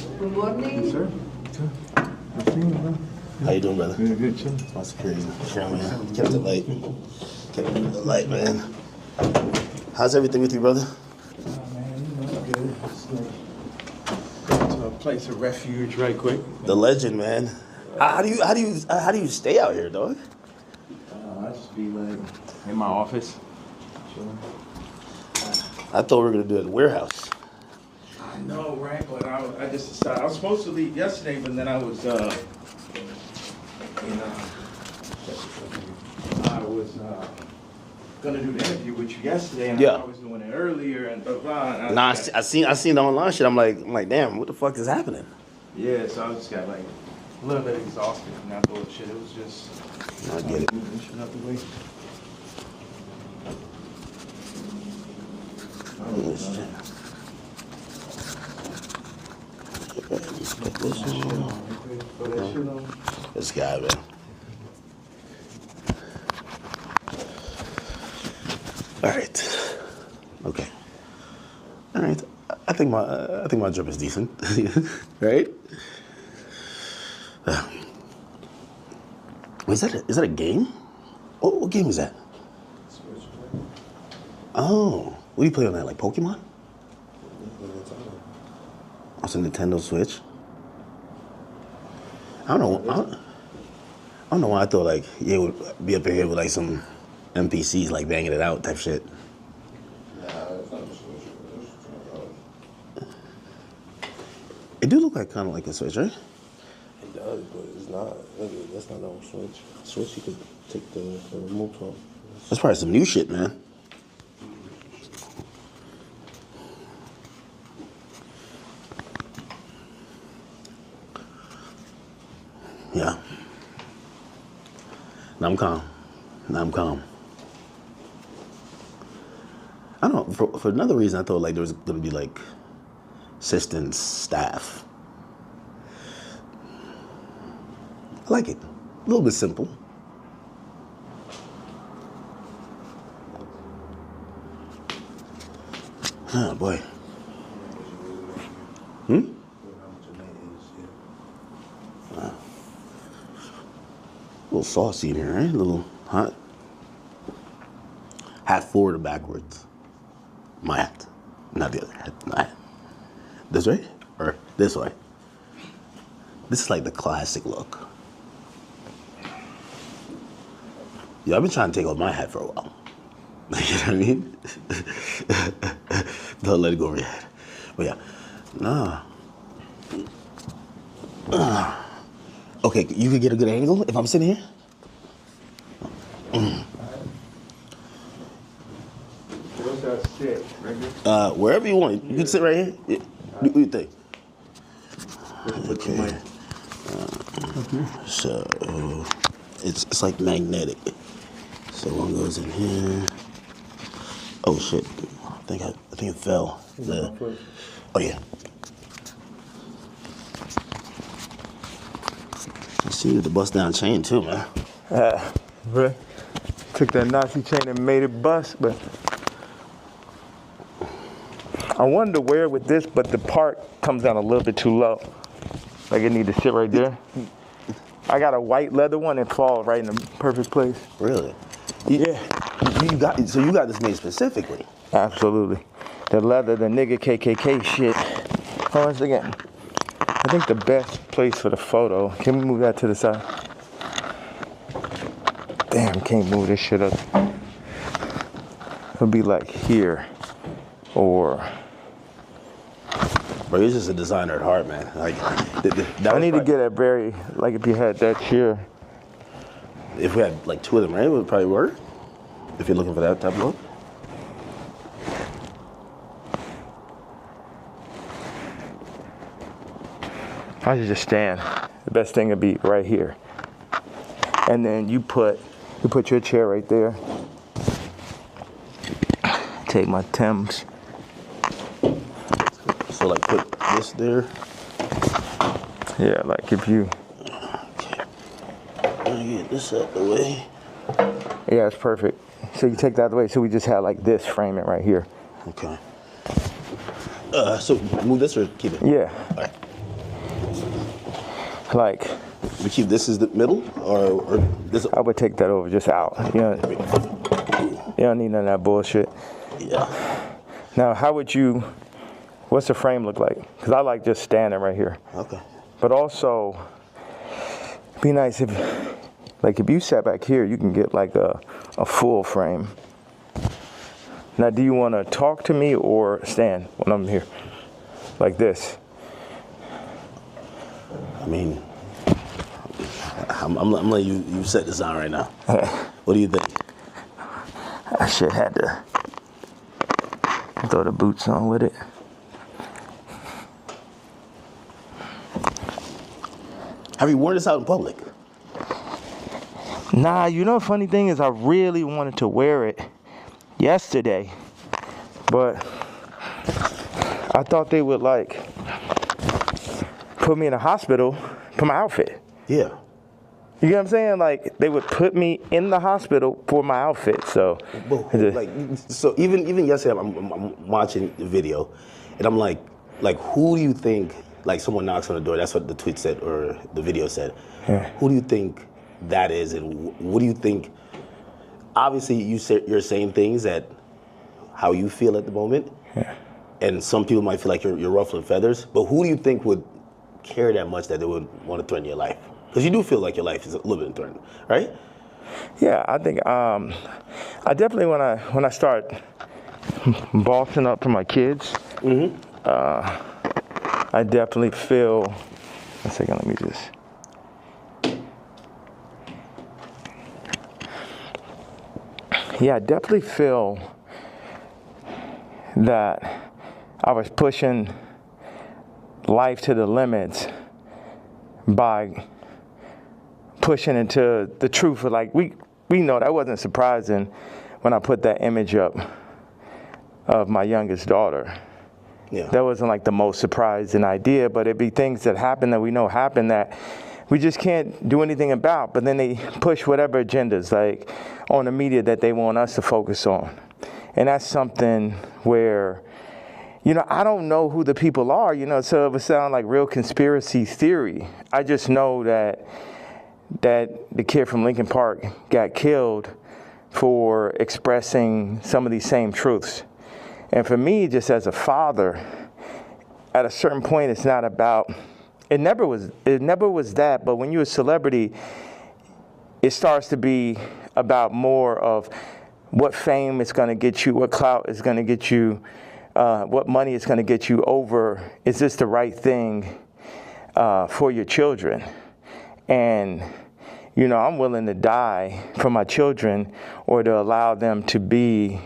Good morning. Yes, sir. Good seeing you, man. How you doing, brother? Good, good, chilling. That's crazy. Sure, man. Kept it light. Kept it light, man. How's everything with you, brother? Man, you know, good. Just like go to a place of refuge right quick. The legend, man. How do you stay out here, dog? I just be like in my office, chilling. I thought we were gonna do it at the warehouse. I know, right? But I just decided I was supposed to leave yesterday, but then I was gonna do the interview with you yesterday, and Yeah. I was doing it earlier and blah blah. And Nah, I seen the online shit. I'm like, damn, what the fuck is happening? yeah, so I just got like a little bit exhausted from that bullshit. It was just I get it. moving shit out the way. Oh, shit. Put this on. This guy, man. All right. Okay. All right. I think my drip is decent, right? Is that a game? What game is that? Oh, what do you play on that? Like Pokemon? Oh, it's a Nintendo Switch. I don't know why I thought like it would be up in here with like some NPCs like banging it out type shit. It do look like kind of like a Switch, right? It does, but it's not. That's not no Switch. Switch, you could take the remote from. That's probably some new shit, man. Yeah. Now I'm calm. I don't know. For another reason, I thought like there was gonna be like assistants, staff. I like it. A little bit simple. Oh boy. A little saucy in here, right? A little hot. Hat forward or backwards? My hat, not the other hat. My hat. This way or this way? This is like the classic look. Yeah, I've been trying to take off my hat for a while. You know what I mean? Don't let it go over your head. But yeah, nah. Okay, you could get a good angle if I'm sitting here? Where's that sit? Right here? Wherever you want. You can sit right here. Yeah. What do you think? Okay. So it's like magnetic. So one goes in here. Oh shit! I think it fell. Oh yeah. I see you the bust down chain too, man. Really? Took that Nazi chain and made it bust, but I wanted to wear it with this, but the part comes down a little bit too low. Like it need to sit right there. I got a white leather one and falls right in the perfect place. Really? Yeah. You got this made specifically. Absolutely. The leather, the nigga KKK shit. Once again, I think the best place for the photo, can we move that to the side? Damn, can't move this shit up. It'll be like here, or... Bro, you're just a designer at heart, man. Like, I need to get a very, like if you had that chair. If we had like two of them, right, it would probably work. If you're looking for that type of look. I should just stand. The best thing would be right here. And then you put your chair right there. Take my Timbs. So like put this there. Yeah, like if you. Okay. Let me get this out the way. Yeah, it's perfect. So you take that out of the way. So we just have like this, frame it right here. Okay. So move this or keep it? Yeah. All right. Like, We keep this as the middle, or this? I would take that over just out. You don't need none of that bullshit. Yeah. Now, what's the frame look like? Because I like just standing right here. Okay. But also, it'd be nice if you sat back here, you can get like a full frame. Now, do you want to talk to me or stand when I'm here? Like this? I mean, I'm letting you set this on right now. What do you think? I should had to throw the boots on with it. Have you worn this out in public? Nah, the funny thing is I really wanted to wear it yesterday, but I thought they would put me in a hospital for my outfit. Yeah. You get what I'm saying? Like, they would put me in the hospital for my outfit, so. So even yesterday, I'm watching the video, and I'm like, who do you think, like someone knocks on the door, that's what the tweet said, or the video said. Yeah. Who do you think that is, and what do you think, obviously you're saying things that, how you feel at the moment, Yeah. and some people might feel like you're ruffling feathers, but who do you think would care that much that they would want to threaten your life? Because you do feel like your life is a little bit threatened, right? Yeah, I think I definitely when I start bossing up for my kids, I definitely feel. One second, let me just. Yeah, I definitely feel that I was pushing life to the limits by pushing into the truth of, like, we know that wasn't surprising when I put that image up of my youngest daughter. Yeah. That wasn't like the most surprising idea, but it'd be things that happen that we know happen that we just can't do anything about. But then they push whatever agendas, like on the media, that they want us to focus on. And that's something where, I don't know who the people are, so it would sound like real conspiracy theory. I just know that the kid from Lincoln Park got killed for expressing some of these same truths. And for me, just as a father, at a certain point, it's not about, it never was that, but when you're a celebrity, it starts to be about more of what fame is going to get you, what clout is going to get you, what money is going to get you over, is this the right thing for your children? And, I'm willing to die for my children or to allow them to be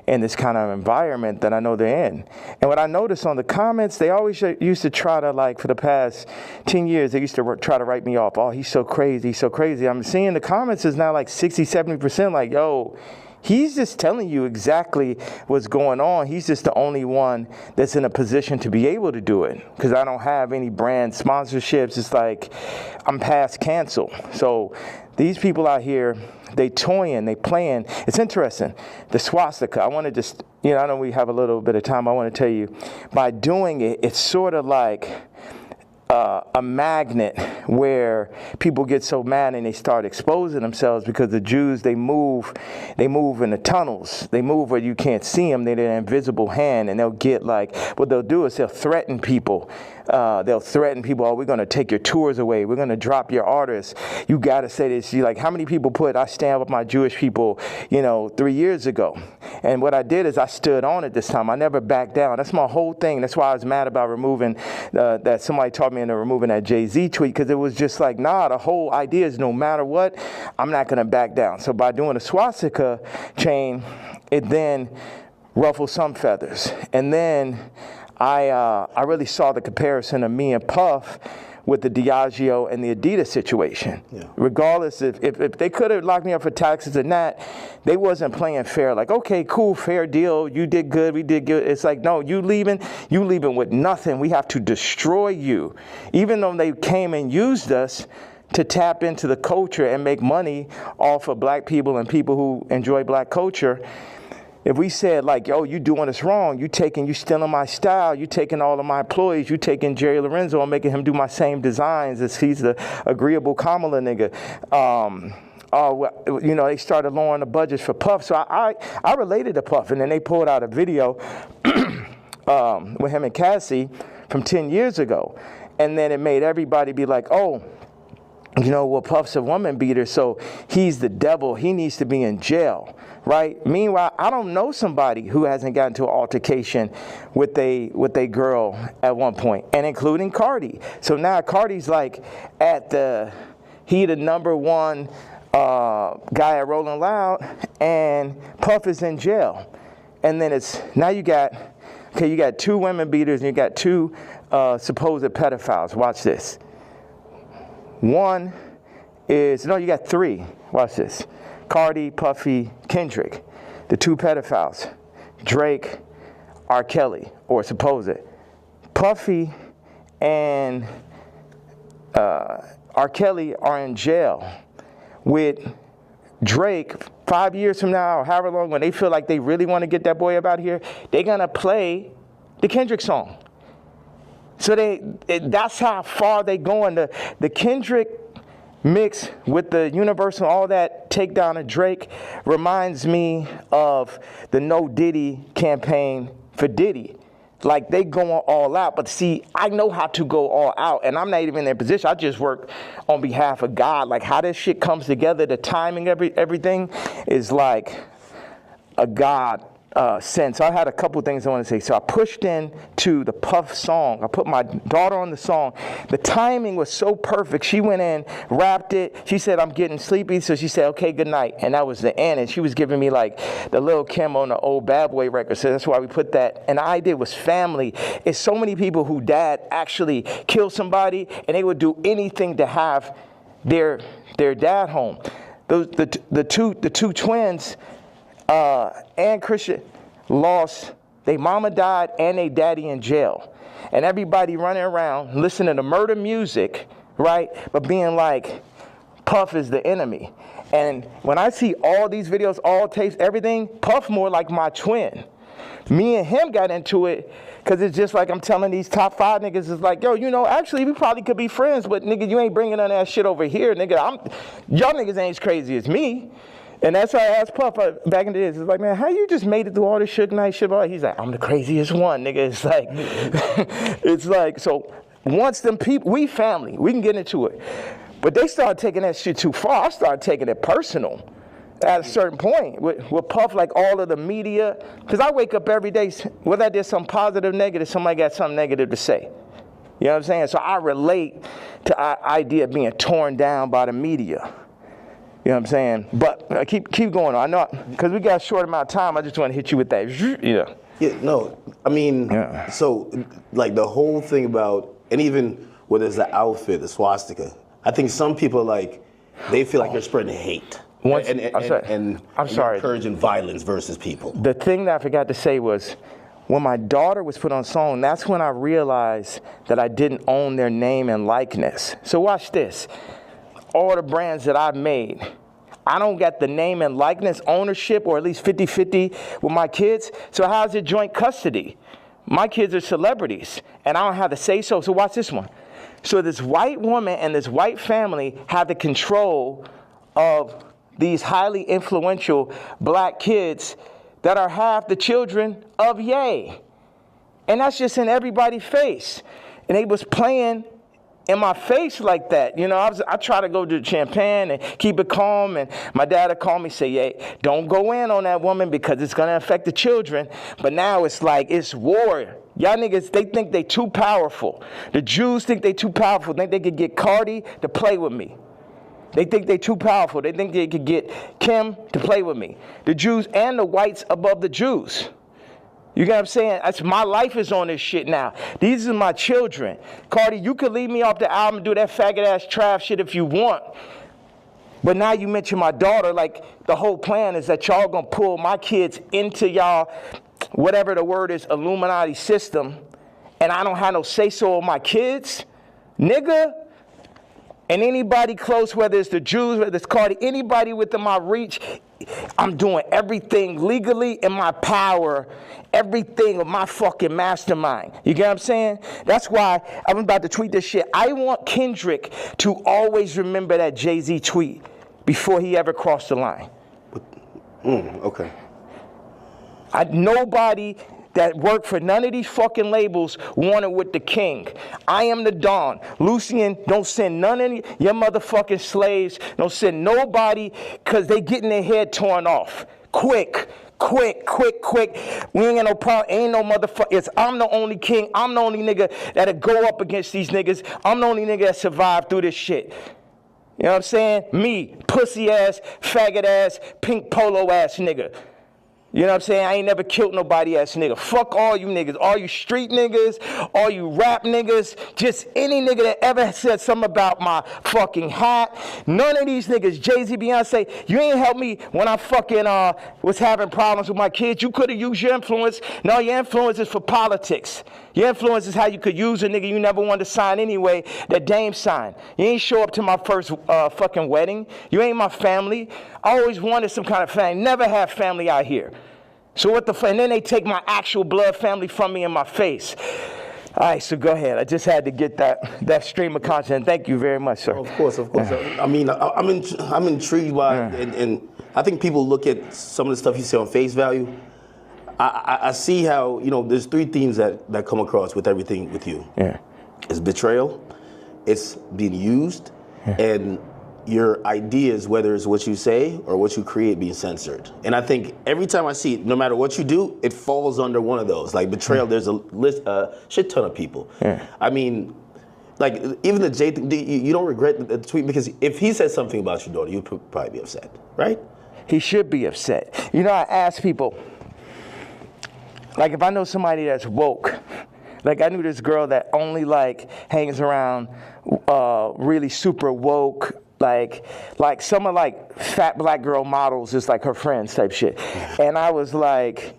in this kind of environment that I know they're in. And what I noticed on the comments, they always used to try to, like, for the past 10 years, they used to try to write me off. Oh, he's so crazy, he's so crazy. I'm seeing the comments is now like 60, 70% like, yo, he's just telling you exactly what's going on. He's just the only one that's in a position to be able to do it, because I don't have any brand sponsorships. It's like I'm past cancel. So these people out here, they toying, they playing. It's interesting. The swastika, I want to just, I know we have a little bit of time. I want to tell you, by doing it, it's sort of like a magnet where people get so mad and they start exposing themselves, because the Jews, they move in the tunnels. They move where you can't see them. They're an invisible hand, and they'll get like, what they'll do is they'll threaten people. Oh, we're going to take your tours away. We're going to drop your artists. You got to say this. Like, how many people I stand with my Jewish people, 3 years ago. And what I did is I stood on it this time. I never backed down. That's my whole thing. That's why I was mad about removing, that somebody taught me into removing that Jay-Z tweet, because it was just like, nah, the whole idea is no matter what, I'm not going to back down. So by doing a swastika chain, it then ruffled some feathers. And then I really saw the comparison of me and Puff with the Diageo and the Adidas situation. Yeah. Regardless, if they could have locked me up for taxes and that, they wasn't playing fair. Like, okay, cool, fair deal. You did good, we did good. It's like, no, you leaving with nothing. We have to destroy you. Even though they came and used us to tap into the culture and make money off of black people and people who enjoy black culture, If we said like, yo, you doing us wrong, you stealing my style, you taking all of my employees, you taking Jerry Lorenzo and making him do my same designs as he's the agreeable Kamala nigga. You know, they started lowering the budgets for Puff. So I related to Puff, and then they pulled out a video with him and Cassie from 10 years ago. And then it made everybody be like, oh, you know, well, Puff's a woman beater, so he's the devil. He needs to be in jail, right? Meanwhile, I don't know somebody who hasn't gotten into an altercation with a girl at one point, and including Cardi. So now Cardi's like he the number one guy at Rolling Loud, and Puff is in jail. And then now you got two women beaters and you got two supposed pedophiles. Watch this. You got three. Watch this. Cardi, Puffy, Kendrick, the two pedophiles. Drake, R. Kelly, or supposed. Puffy and R. Kelly are in jail with Drake 5 years from now, or however long, when they feel like they really want to get that boy up out of here, they're going to play the Kendrick song. So that's how far they going. The Kendrick mix with the Universal, all that takedown of Drake reminds me of the No Diddy campaign for Diddy. Like, they going all out. But see, I know how to go all out, and I'm not even in their position. I just work on behalf of God. Like, how this shit comes together, the timing, everything is like a God sense. I had a couple things I want to say. So I pushed into the Puff song. I put my daughter on the song. The timing was so perfect. She went in, rapped it. She said, I'm getting sleepy. So she said, okay, good night. And that was the end. And she was giving me like the Lil' Kim on the old Bad Boy record. So that's why we put that. And the idea was family. It's so many people who dad actually killed somebody, and they would do anything to have their dad home. The two twins, and Christian lost, their mama died and their daddy in jail. And everybody running around listening to murder music, right? But being like, Puff is the enemy. And when I see all these videos, all tapes, everything, Puff more like my twin. Me and him got into it because it's just like I'm telling these top 5 niggas, it's like, yo, you know, actually we probably could be friends, but nigga, you ain't bringing none of that shit over here, nigga. Y'all niggas ain't as crazy as me. And that's why I asked Puff back in the days. It's like, man, how you just made it through all this Suge Knight shit? He's like, I'm the craziest one, nigga. It's like, so once them people, we family, we can get into it. But they started taking that shit too far. I started taking it personal at a certain point with Puff, like all of the media. Because I wake up every day, whether I did something positive, negative, somebody got something negative to say. You know what I'm saying? So I relate to the idea of being torn down by the media. You know what I'm saying? But keep going on. I know, because we got a short amount of time, I just want to hit you with that. Yeah. Yeah, no, I mean, So, like, the whole thing about, and even whether it's the outfit, the swastika, I think some people, like, they feel like you're spreading hate. And encouraging violence versus people. The thing that I forgot to say was, when my daughter was put on song, that's when I realized that I didn't own their name and likeness. So watch this. All the brands that I've made, I don't got the name and likeness ownership, or at least 50-50 with my kids. So how's it joint custody? My kids are celebrities, and I don't have to say so. So watch this one. So this white woman and this white family have the control of these highly influential black kids that are half the children of Ye. And that's just in everybody's face. And they was playing in my face like that. You know, I try to go to Champagne and keep it calm, and my dad would call me, say, hey, don't go in on that woman because it's going to affect the children. But now it's like, it's war. Y'all niggas, they think they too powerful. The Jews think they too powerful. They think they could get Cardi to play with me. They think they too powerful. They think they could get Kim to play with me. The Jews and the whites above the Jews. You get what I'm saying? My life is on this shit now. These are my children. Cardi, you could leave me off the album and do that faggot-ass trash shit if you want. But now you mention my daughter, like the whole plan is that y'all gonna pull my kids into y'all, whatever the word is, Illuminati system, and I don't have no say-so on my kids? Nigga. And anybody close, whether it's the Jews, whether it's Cardi, anybody within my reach, I'm doing everything legally in my power, everything of my fucking mastermind. You get what I'm saying? That's why I'm about to tweet this shit. I want Kendrick to always remember that Jay-Z tweet before he ever crossed the line. Okay. Nobody that worked for none of these fucking labels wanted with the king. I am the Don. Lucian, don't send none of your motherfucking slaves. Don't send nobody, because they getting their head torn off. Quick. We ain't got no problem. Ain't no motherfucker. I'm the only king. I'm the only nigga that'll go up against these niggas. I'm the only nigga that survived through this shit. You know what I'm saying? Me, pussy ass, faggot ass, pink polo ass nigga. You know what I'm saying? I ain't never killed nobody ass nigga. Fuck all you niggas. All you street niggas, all you rap niggas, just any nigga that ever said something about my fucking hat. None of these niggas, Jay-Z, Beyonce, you ain't helped me when I fucking was having problems with my kids. You could have used your influence. No, your influence is for politics. Your influence is how you could use a nigga you never wanted to sign anyway, that Dame signed. You ain't show up to my first fucking wedding. You ain't my family. I always wanted some kind of family. Never have family out here. So what the fuck? And then they take my actual blood family from me in my face. All right, so go ahead. I just had to get that stream of content. Thank you very much, sir. Of course. I mean, I'm intrigued by, and I think people look at some of the stuff you say on face value. I see how, there's three themes that come across with everything with you. Yeah. It's betrayal, it's being used, and your ideas, whether it's what you say or what you create, being censored. And I think every time I see it, no matter what you do, it falls under one of those. Like betrayal, there's a shit ton of people. Yeah. I mean, like even the Jay thing, you don't regret the tweet, because if he said something about your daughter, you'd probably be upset, right? He should be upset. I ask people, like if I know somebody that's woke, like I knew this girl that only hangs around really super woke, like some of fat black girl models is like her friends type shit. And I was like,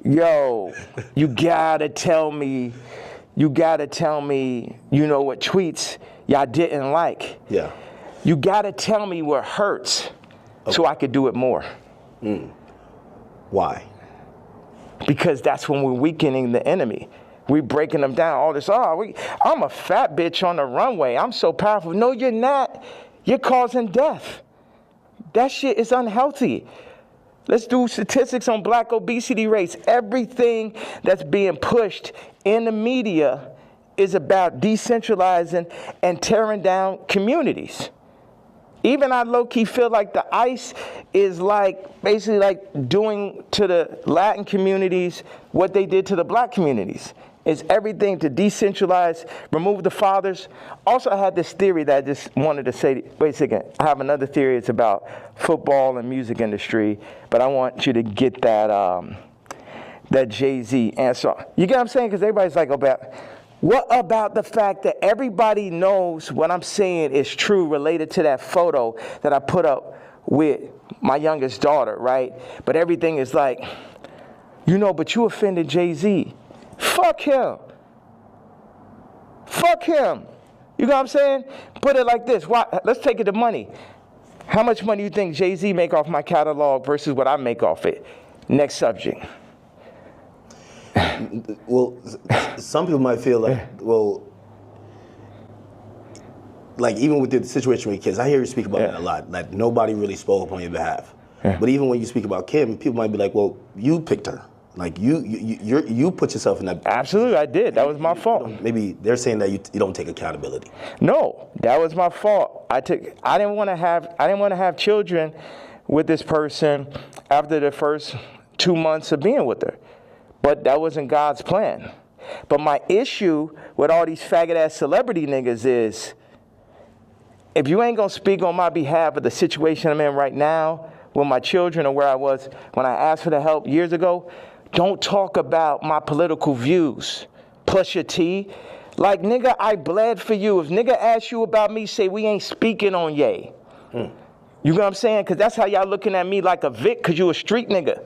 yo, you gotta tell me, what tweets y'all didn't like. Yeah. You gotta tell me what hurts so I could do it more. Why? Because that's when we're weakening the enemy. We breaking them down. All this, I'm a fat bitch on the runway. I'm so powerful. No, you're not. You're causing death. That shit is unhealthy. Let's do statistics on black obesity rates. Everything that's being pushed in the media is about decentralizing and tearing down communities. Even I low-key feel like the ICE is basically doing to the Latin communities what they did to the black communities. It's everything to decentralize, remove the fathers. Also, I had this theory that I just wanted to say, wait a second, I have another theory. It's about football and music industry, but I want you to get that Jay-Z answer. You get what I'm saying? Because everybody's like, what about the fact that everybody knows what I'm saying is true related to that photo that I put up with my youngest daughter, right? But everything is but you offended Jay-Z. Fuck him. You know what I'm saying? Put it like this. Let's take it to money. How much money do you think Jay-Z make off my catalog versus what I make off it? Next subject. Well, some people might feel even with the situation with kids, I hear you speak about that a lot. Like nobody really spoke up on your behalf. Yeah. But even when you speak about Kim, people might be like, well, you picked her. Like you put yourself in that. Absolutely, I did. That was my fault. Maybe they're saying that you don't take accountability. No, that was my fault. I didn't want to have children with this person after the first 2 months of being with her. But that wasn't God's plan. But my issue with all these faggot-ass celebrity niggas is, if you ain't gonna speak on my behalf of the situation I'm in right now with my children or where I was when I asked for the help years ago, don't talk about my political views. Plus your T. Like, nigga, I bled for you. If nigga asks you about me, say we ain't speaking on Ye. You know what I'm saying? Because that's how y'all looking at me like a Vic, because you a street nigga.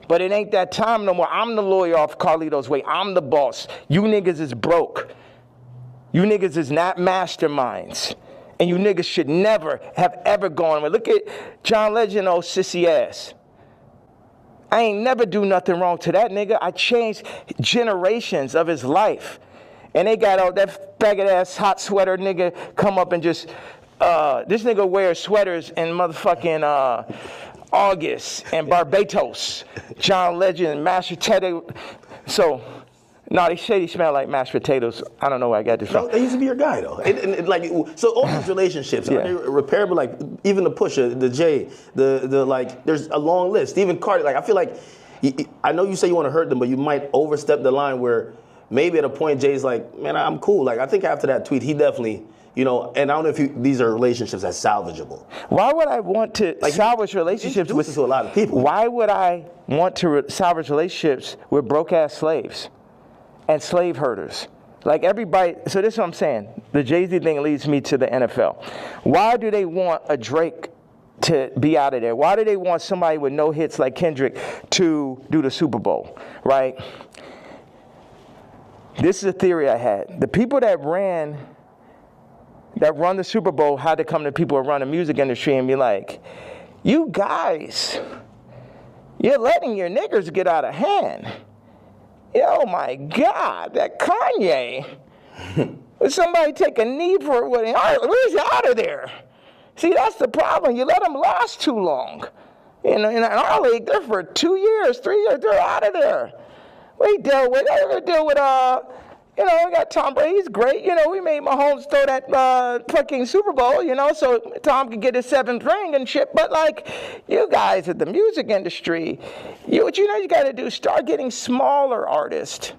But it ain't that time no more. I'm the lawyer off Carlito's Way. I'm the boss. You niggas is broke. You niggas is not masterminds. And you niggas should never have ever gone. Look at John Legend, old sissy ass. I ain't never do nothing wrong to that nigga. I changed generations of his life. And they got all that faggot ass hot sweater nigga come up and just, this nigga wears sweaters in motherfucking August and Barbados. John Legend, mashed potato. So, no, they say he smell like mashed potatoes. I don't know where I got this from. No, they used to be your guy though. And like, so all these relationships, are they repairable? Like even the Pusha, the Jay, the like, there's a long list. Even Cardi, like I feel like, I know you say you want to hurt them, but you might overstep the line where maybe at a point Jay's like, man, I'm cool. Like I think after that tweet, he definitely, you know, and I don't know if these are relationships that's salvageable. Why would I want to salvage relationships with to a lot of people? Why would I want to salvage relationships with broke ass slaves and slave herders? Like everybody, so this is what I'm saying. The Jay-Z thing leads me to the NFL. Why do they want a Drake to be out of there? Why do they want somebody with no hits like Kendrick to do the Super Bowl, right? This is a theory I had. The people that run the Super Bowl had to come to people who run the music industry and be like, you guys, you're letting your niggers get out of hand. Oh my God, that Kanye. Would somebody take a knee for it? Where's he out of there? See, that's the problem. You let them last too long. In our league, they're for 2 years, 3 years, they're out of there. We deal with, we got Tom Brady, he's great. We made Mahomes throw that fucking Super Bowl, so Tom could get his 7th ring and shit. But like, you guys at the music industry, what you got to do, start getting smaller artists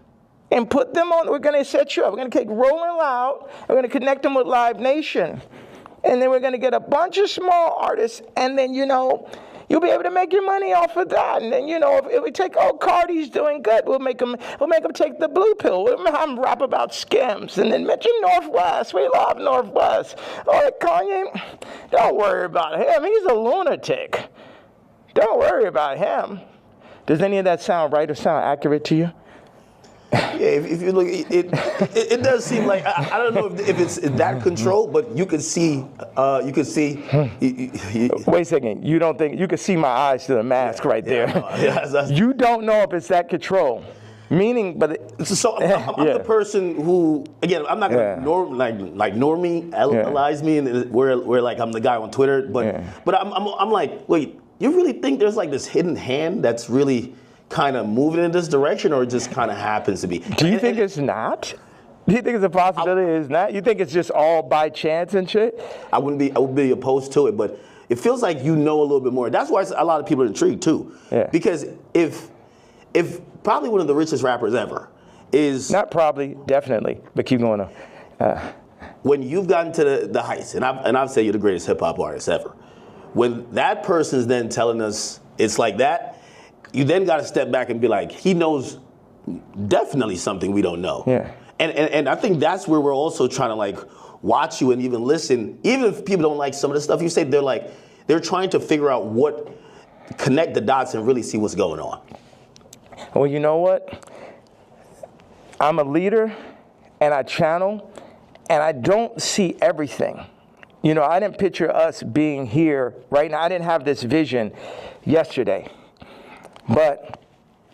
and put them on. We're going to set you up. We're going to take Rolling Loud. We're going to connect them with Live Nation. And then we're going to get a bunch of small artists. And then, you'll be able to make your money off of that. And then, if we take, Cardi's doing good, we'll make them take the blue pill. We'll have them rap about Skims. And then mention Northwest. We love Northwest. Kanye, don't worry about him. He's a lunatic. Don't worry about him. Does any of that sound right or sound accurate to you? Yeah, if you look, it does seem like I don't know if it's that control, but you could see. Wait a second. You don't think you could see my eyes through the mask right there? You don't know if it's that control. Meaning, but I'm the person who, again, I'm not gonna normalize me and where like I'm the guy on Twitter, but I'm like, wait, you really think there's like this hidden hand that's really kind of moving in this direction, or it just kind of happens to be? Do you think it's not? Do you think it's a possibility it's not? You think it's just all by chance and shit? I would be opposed to it, but it feels like a little bit more. That's why a lot of people are intrigued too. Yeah. Because if probably one of the richest rappers ever is not probably, definitely, but keep going on. When you've gotten to the heights, and I've said you're the greatest hip hop artist ever. When that person's then telling us it's like that, you then got to step back and be like, he knows definitely something we don't know. Yeah. And I think that's where we're also trying to like watch you and even listen. Even if people don't like some of the stuff you say, they're trying to figure out connect the dots and really see what's going on. Well, you know what? I'm a leader and I channel and I don't see everything. I didn't picture us being here right now. I didn't have this vision yesterday. But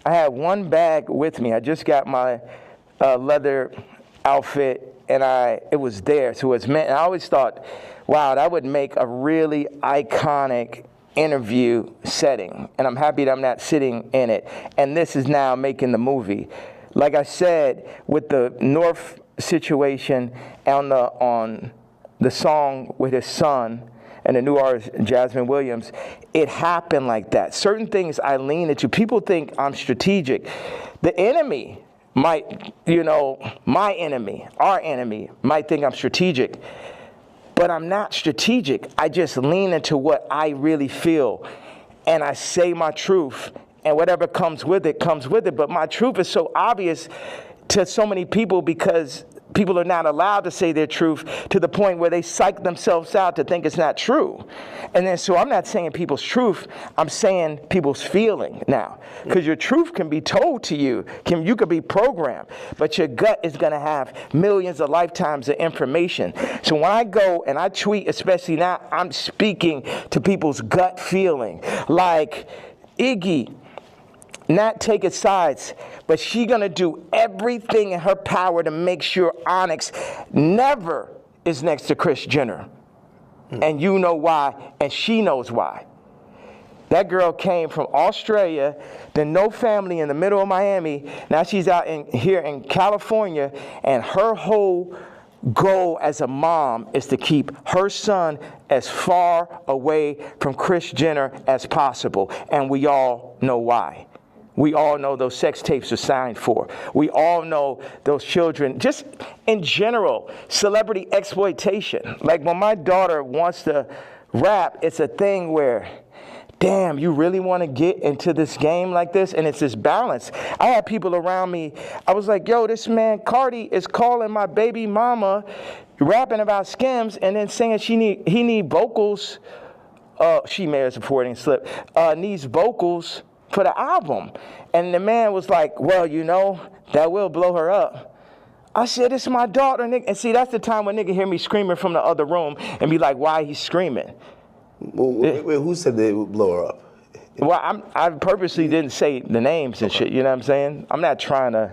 I had one bag with me. I just got my leather outfit, and it was there. So it's meant. And I always thought, wow, that would make a really iconic interview setting. And I'm happy that I'm not sitting in it. And this is now making the movie. Like I said, with the North situation on the song with his son, and the new artist, Jasmine Williams, it happened like that. Certain things I lean into. People think I'm strategic. The enemy might, my enemy, our enemy, might think I'm strategic. But I'm not strategic. I just lean into what I really feel. And I say my truth. And whatever comes with it, comes with it. But my truth is so obvious to so many people because people are not allowed to say their truth to the point where they psych themselves out to think it's not true. And then, so I'm not saying people's truth, I'm saying people's feeling now. Because your truth can be told to you, you could be programmed, but your gut is gonna have millions of lifetimes of information. So when I go and I tweet, especially now, I'm speaking to people's gut feeling. Like, Iggy, not taking sides, but she gonna do everything in her power to make sure Onyx never is next to Kris Jenner. And you know why, and she knows why. That girl came from Australia, then no family in the middle of Miami. Now she's out here in California, and her whole goal as a mom is to keep her son as far away from Kris Jenner as possible. And we all know why. We all know those sex tapes are signed for. We all know those children, just in general, celebrity exploitation. Like when my daughter wants to rap, it's a thing where, damn, you really want to get into this game like this? And it's this balance. I had people around me, I was like, yo, this man Cardi is calling my baby mama, rapping about Skims, and then saying he need vocals. She may have supporting slip. Needs vocals for the album. And the man was like, well, you know, that will blow her up. I said, it's my daughter, nigga. And see, that's the time when nigga hear me screaming from the other room and be like, why he's screaming? Wait, who said they would blow her up? Well, I purposely didn't say the names and shit, you know what I'm saying? I'm not trying to.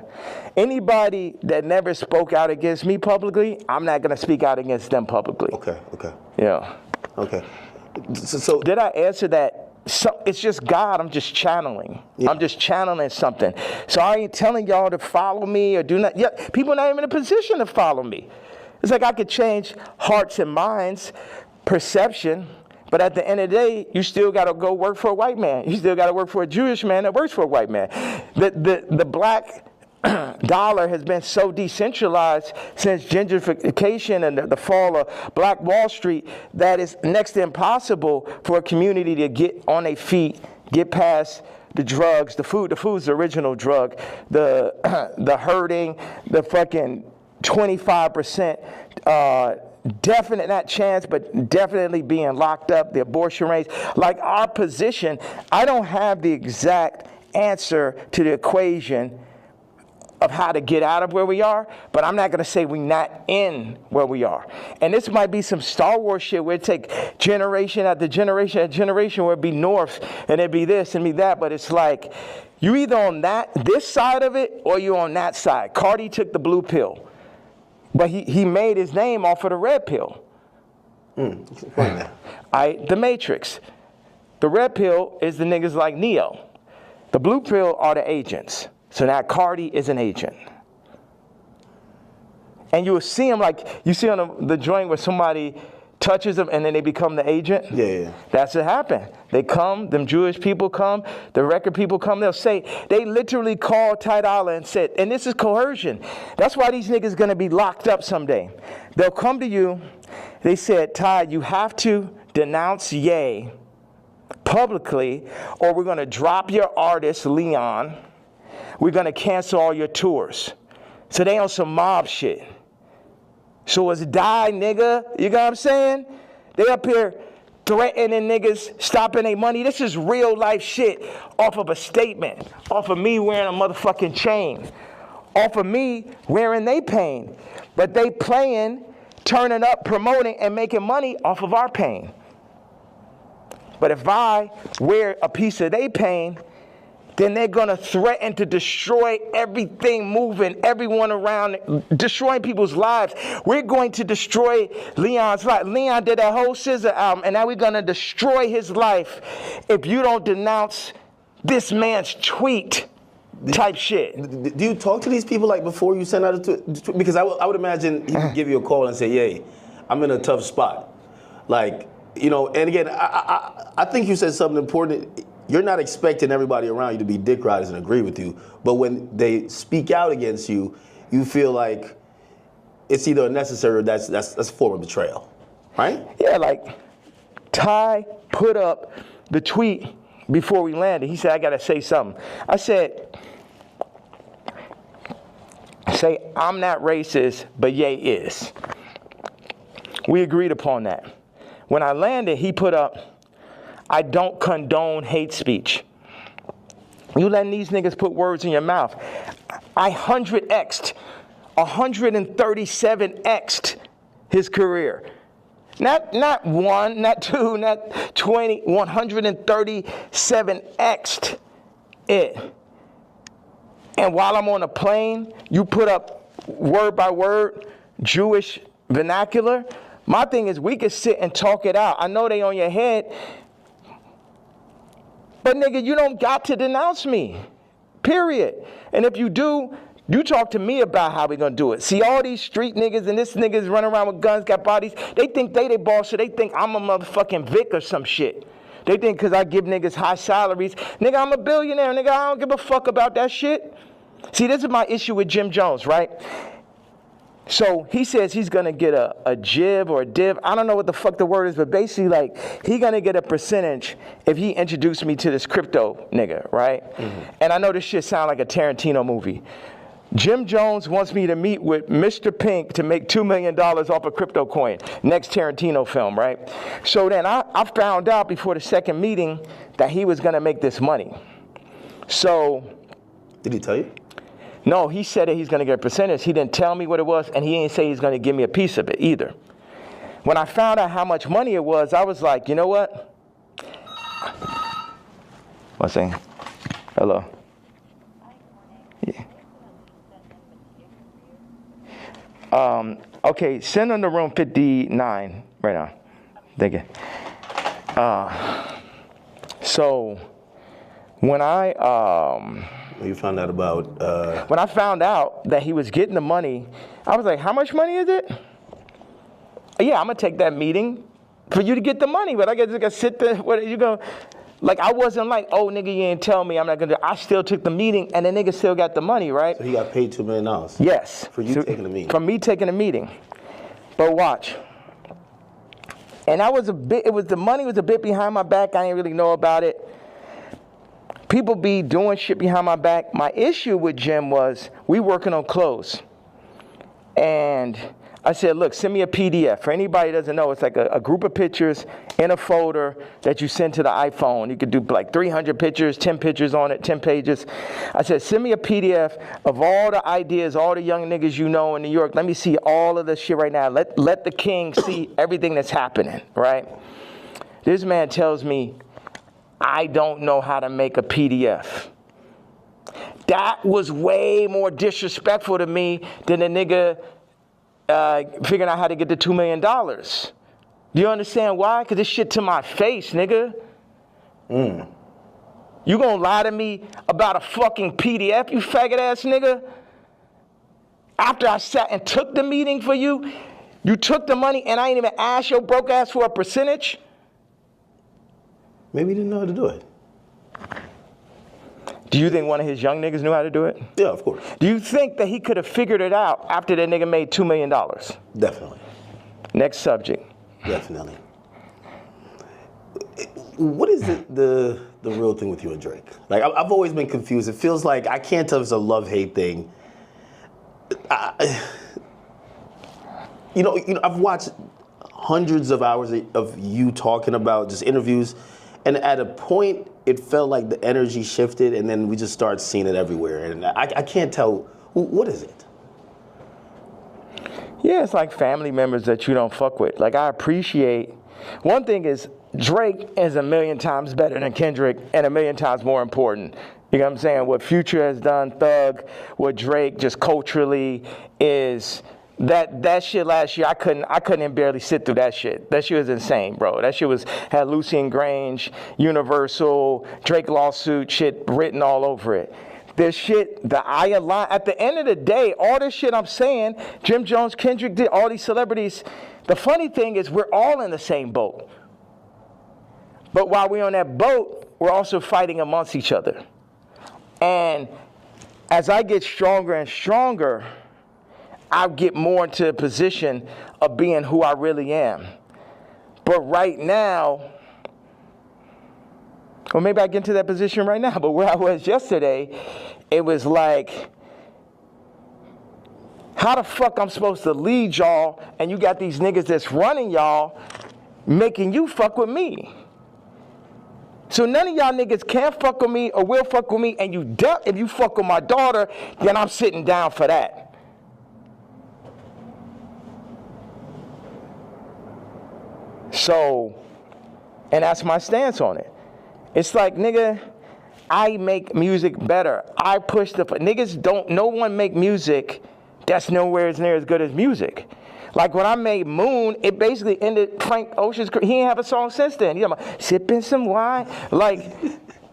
Anybody that never spoke out against me publicly, I'm not going to speak out against them publicly. Okay. Yeah. Okay. So did I answer that? So it's just God, I'm just channeling. Yeah. I'm just channeling something. So I ain't telling y'all to follow me or do not. Yeah, people are not even in a position to follow me. It's like I could change hearts and minds, perception, but at the end of the day, you still got to go work for a white man. You still got to work for a Jewish man that works for a white man. The black dollar has been so decentralized since gentrification and the fall of Black Wall Street that it's next to impossible for a community to get on their feet, get past the drugs, the food. The food's the original drug. The hurting, the fucking 25%. Definite, not chance, but definitely being locked up, the abortion rates. Like our position, I don't have the exact answer to the equation of how to get out of where we are, but I'm not going to say we're not in where we are. And this might be some Star Wars shit where it take generation after generation after generation where it'd be north and it'd be this and be that, but it's like you either on this side of it or you on that side. Cardi took the blue pill, but he made his name off of the red pill. The Matrix. The red pill is the niggas like Neo. The blue pill are the agents. So now Cardi is an agent. And you will see him like, you see on the joint where somebody touches them and then they become the agent? Yeah. That's what happened. They come, them Jewish people come, the record people come, they'll say, they literally called Ty Dolla and said, and this is coercion. That's why these niggas gonna be locked up someday. They'll come to you, they said, Ty, you have to denounce Ye publicly or we're gonna drop your artist, Leon. We're going to cancel all your tours. So they on some mob shit. So it's die, nigga. You know what I'm saying? They up here threatening niggas, stopping their money. This is real life shit off of a statement. Off of me wearing a motherfucking chain. Off of me wearing they pain. But they playing, turning up, promoting, and making money off of our pain. But if I wear a piece of they pain, then they're going to threaten to destroy everything moving, everyone around, destroying people's lives. We're going to destroy Leon's life. Leon did that whole SZA album, and now we're going to destroy his life if you don't denounce this man's tweet type shit. Do you talk to these people like before you send out a tweet? Because I would imagine he would give you a call and say, "Yay, I'm in a tough spot." Like, you know, and again, I think you said something important. You're not expecting everybody around you to be dick riders and agree with you, but when they speak out against you, you feel like it's either unnecessary or that's a form of betrayal, right? Yeah, like Ty put up the tweet before we landed. He said, I gotta say something. I said, say, I'm not racist, but Ye is. We agreed upon that. When I landed, he put up, I don't condone hate speech. You letting these niggas put words in your mouth. I 137x'd his career. Not one, not two, not 20, 137x'd it. And while I'm on a plane, you put up word by word Jewish vernacular. My thing is we could sit and talk it out. I know they on your head, but nigga, you don't got to denounce me, period. And if you do, you talk to me about how we gonna do it. See all these street niggas and this niggas running around with guns, got bodies, they think they boss, so they think I'm a motherfucking Vic or some shit. They think because I give niggas high salaries, nigga, I'm a billionaire, nigga, I don't give a fuck about that shit. See, this is my issue with Jim Jones, right? So he says he's gonna get a jib or a div. I don't know what the fuck the word is, but basically like he gonna get a percentage if he introduced me to this crypto nigga, right? Mm-hmm. And I know this shit sound like a Tarantino movie. Jim Jones wants me to meet with Mr. Pink to make $2 million off a crypto coin. Next Tarantino film, right? So then I found out before the second meeting that he was gonna make this money. So. Did he tell you? No, he said that he's going to get a percentage. He didn't tell me what it was, and he didn't say he's going to give me a piece of it either. When I found out how much money it was, I was like, you know what? What's that? Hello? Yeah. Okay, send them to room 59 right now. Thank you. So when you found out about... When I found out that he was getting the money, I was like, how much money is it? Yeah, I'm going to take that meeting for you to get the money, but I got to sit there. What you go? Like, I wasn't like, oh, nigga, you ain't tell me I'm not going to do it. I still took the meeting, and the nigga still got the money, right? So he got paid $2 million? Yes. For you taking the meeting? For me taking the meeting. But watch. And the money was a bit behind my back. I didn't really know about it. People be doing shit behind my back. My issue with Jim was we working on clothes. And I said, look, send me a PDF. For anybody who doesn't know, it's like a group of pictures in a folder that you send to the iPhone. You could do like 300 pictures, 10 pictures on it, 10 pages. I said, send me a PDF of all the ideas, all the young niggas you know in New York. Let me see all of this shit right now. Let the king see everything that's happening, right? This man tells me, I don't know how to make a PDF. That was way more disrespectful to me than a nigga figuring out how to get the $2 million. Do you understand why? Because this shit to my face, nigga. You gonna lie to me about a fucking PDF, you faggot ass nigga? After I sat and took the meeting for you, you took the money and I ain't even asked your broke ass for a percentage? Maybe he didn't know how to do it. Do you think one of his young niggas knew how to do it? Yeah, of course. Do you think that he could have figured it out after that nigga made $2 million? Definitely. Next subject. Definitely. What is the real thing with you and Drake? Like, I've always been confused. It feels like, I can't tell if it's a love-hate thing. You know, I've watched hundreds of hours of you talking about just interviews, and at a point, it felt like the energy shifted, and then we just started seeing it everywhere. And I can't tell, what is it? Yeah, it's like family members that you don't fuck with. Like, I appreciate, one thing is, Drake is 1,000,000 times better than Kendrick and 1,000,000 times more important. You know what I'm saying? What Future has done, Thug, what Drake just culturally is. That shit last year, I couldn't even barely sit through that shit. That shit was insane, bro. That shit had Lucian Grange, Universal, Drake lawsuit shit written all over it. This shit, at the end of the day, all this shit I'm saying, Jim Jones, Kendrick did, all these celebrities, the funny thing is we're all in the same boat. But while we're on that boat, we're also fighting amongst each other. And as I get stronger and stronger, I get more into a position of being who I really am. But right now, or maybe I get into that position right now, but where I was yesterday, it was like, How the fuck I'm supposed to lead y'all and you got these niggas that's running y'all making you fuck with me? So none of y'all niggas can fuck with me or will fuck with me, and if you fuck with my daughter, then I'm sitting down for that. So, and that's my stance on it. It's like, nigga, I make music better. I push niggas don't, no one make music that's nowhere near as good as music. Like when I made Moon, it basically ended Frank Ocean's career. He ain't have a song since then. You know, sipping some wine. Like,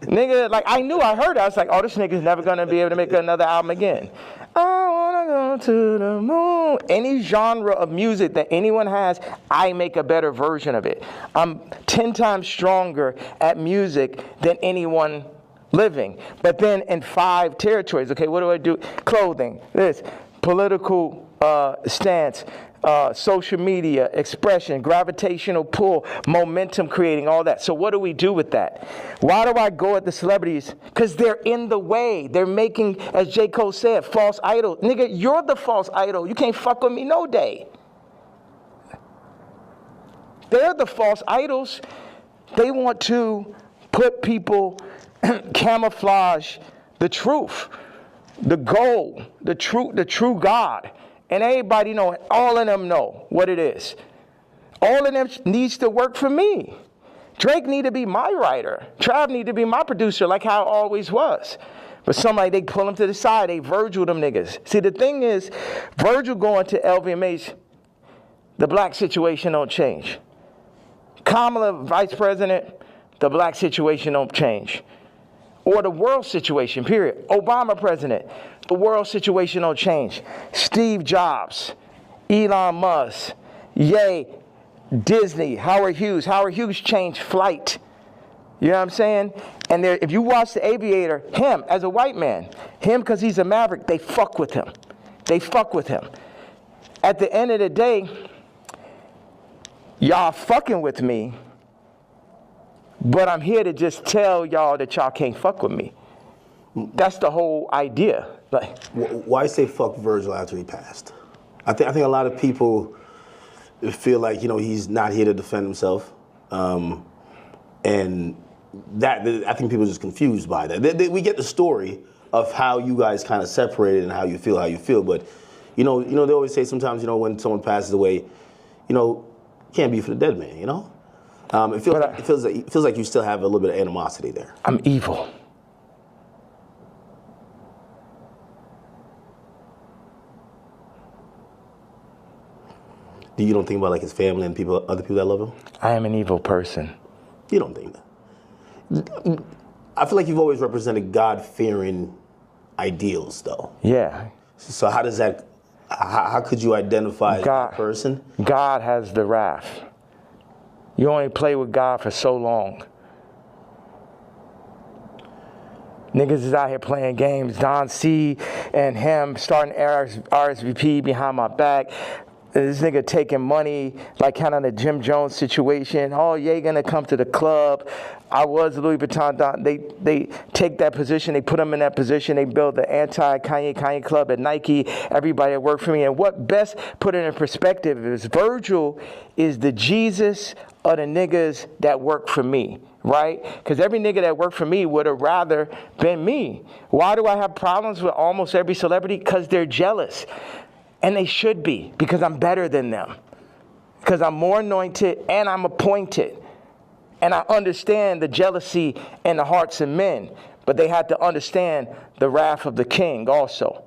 nigga, like I heard it. I was like, oh, this nigga's never gonna be able to make another album again. I wanna go to the moon. Any genre of music that anyone has, I make a better version of it. I'm 10 times stronger at music than anyone living. But then in 5 territories, okay, what do I do? Clothing, this, political stance, social media, expression, gravitational pull, momentum creating, all that. So what do we do with that? Why do I go at the celebrities? Because they're in the way. They're making, as J. Cole said, false idol. Nigga, you're the false idol. You can't fuck with me no day. They're the false idols. They want to put people, camouflage the truth, the goal, the true God. And everybody know it. All of them know what it is. All of them needs to work for me. Drake need to be my writer. Trav need to be my producer, like how it always was. But somebody, they pull him to the side. They Virgil them niggas. See, the thing is, Virgil going to LVMH, the black situation don't change. Kamala, vice president, the black situation don't change. Or the world situation, period. Obama president, the world situation don't change. Steve Jobs, Elon Musk, Ye, Disney, Howard Hughes. Howard Hughes changed flight. You know what I'm saying? And if you watch The Aviator, him as a white man, him because he's a maverick, they fuck with him. They fuck with him. At the end of the day, y'all fucking with me, but I'm here to just tell y'all that y'all can't fuck with me. That's the whole idea. Like, why say fuck Virgil after he passed? I think a lot of people feel like, you know, he's not here to defend himself, and that I think people are just confused by that. We get the story of how you guys kind of separated and how you feel, but you know they always say sometimes, you know, when someone passes away, you know, can't be for the dead man, you know. It feels like you still have a little bit of animosity there. I'm evil. You don't think about like his family and other people that love him? I am an evil person. You don't think that? I feel like you've always represented God-fearing ideals, though. Yeah. So how does that? How could you identify that person? God has the wrath. You only play with God for so long. Niggas is out here playing games. Don C and him starting RSVP behind my back. This nigga taking money, like kind of the Jim Jones situation. Oh, yeah, gonna come to the club. I was Louis Vuitton. They take that position. They put him in that position. They build the anti-Kanye club at Nike. Everybody that worked for me. And what best put it in perspective is Virgil is the Jesus of the niggas that work for me, right? Because every nigga that worked for me would have rather been me. Why do I have problems with almost every celebrity? Because they're jealous. And they should be, because I'm better than them. Because I'm more anointed and I'm appointed. And I understand the jealousy in the hearts of men. But they had to understand the wrath of the king also.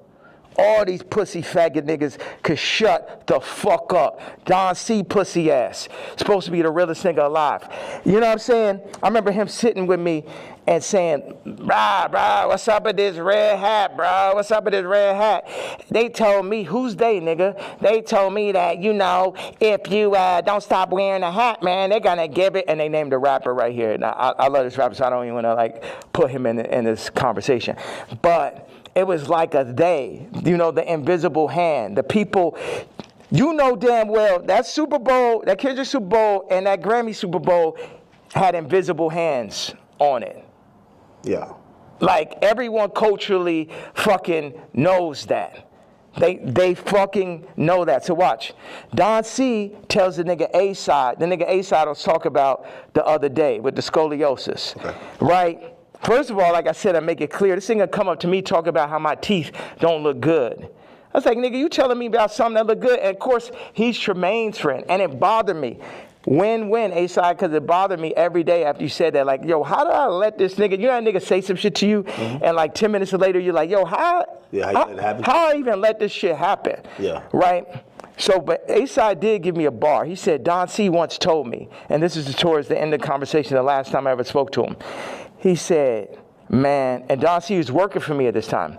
All these pussy faggot niggas could shut the fuck up. Don C. pussy ass. Supposed to be the realest nigga alive. You know what I'm saying? I remember him sitting with me and saying, brah, what's up with this red hat, bro? What's up with this red hat? They told me, who's they, nigga? They told me that, you know, if you don't stop wearing a hat, man, they're gonna give it. And they named a rapper right here. Now, I love this rapper, so I don't even wanna, like, put him in this conversation. But it was like a they, you know, the invisible hand, the people, you know damn well, that Super Bowl, that Kendrick Super Bowl and that Grammy Super Bowl had invisible hands on it. Yeah. Like everyone culturally fucking knows that. They fucking know that. So watch. Don C tells the nigga A-side. The nigga A-side will talk about the other day with the scoliosis. Okay. Right? First of all, like I said, I make it clear. This nigga come up to me talk about how my teeth don't look good. I was like, nigga, you telling me about something that look good? And of course, he's Tremaine's friend. And it bothered me. When, A-side, because it bothered me every day after you said that. Like, yo, how do I let this nigga, you know that nigga say some shit to you, and like 10 minutes later, you're like, yo, how I even let this shit happen? Yeah. Right? So, but A-side did give me a bar. He said, Don C once told me, and this is towards the end of the conversation, the last time I ever spoke to him. He said, man, and Don C was working for me at this time.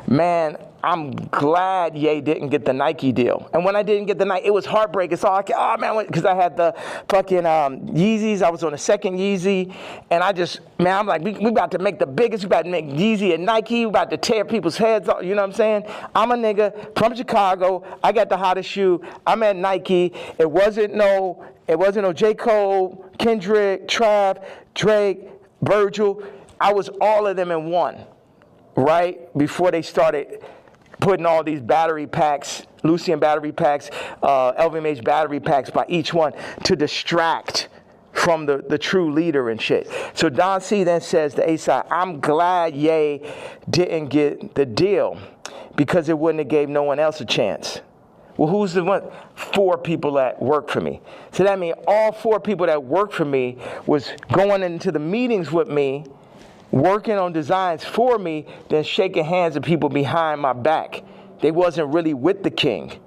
Man, I'm glad Ye didn't get the Nike deal. And when I didn't get the Nike, it was heartbreaking. So oh man, because I had the fucking Yeezys. I was on the second Yeezy. And I just, man, I'm like, we about to make the biggest. We about to make Yeezy and Nike. We about to tear people's heads off. You know what I'm saying? I'm a nigga from Chicago. I got the hottest shoe. I'm at Nike. It wasn't no J. Cole, Kendrick, Trav, Drake, Virgil. I was all of them in one, right? Before they started putting all these battery packs, Lucian battery packs, LVMH battery packs by each one to distract from the true leader and shit. So Don C then says to A-side, I'm glad Ye didn't get the deal because it wouldn't have gave no one else a chance. Well, who's the one? 4 people that work for me. So that means all 4 people that work for me was going into the meetings with me, working on designs for me, then shaking hands with people behind my back. They wasn't really with the king.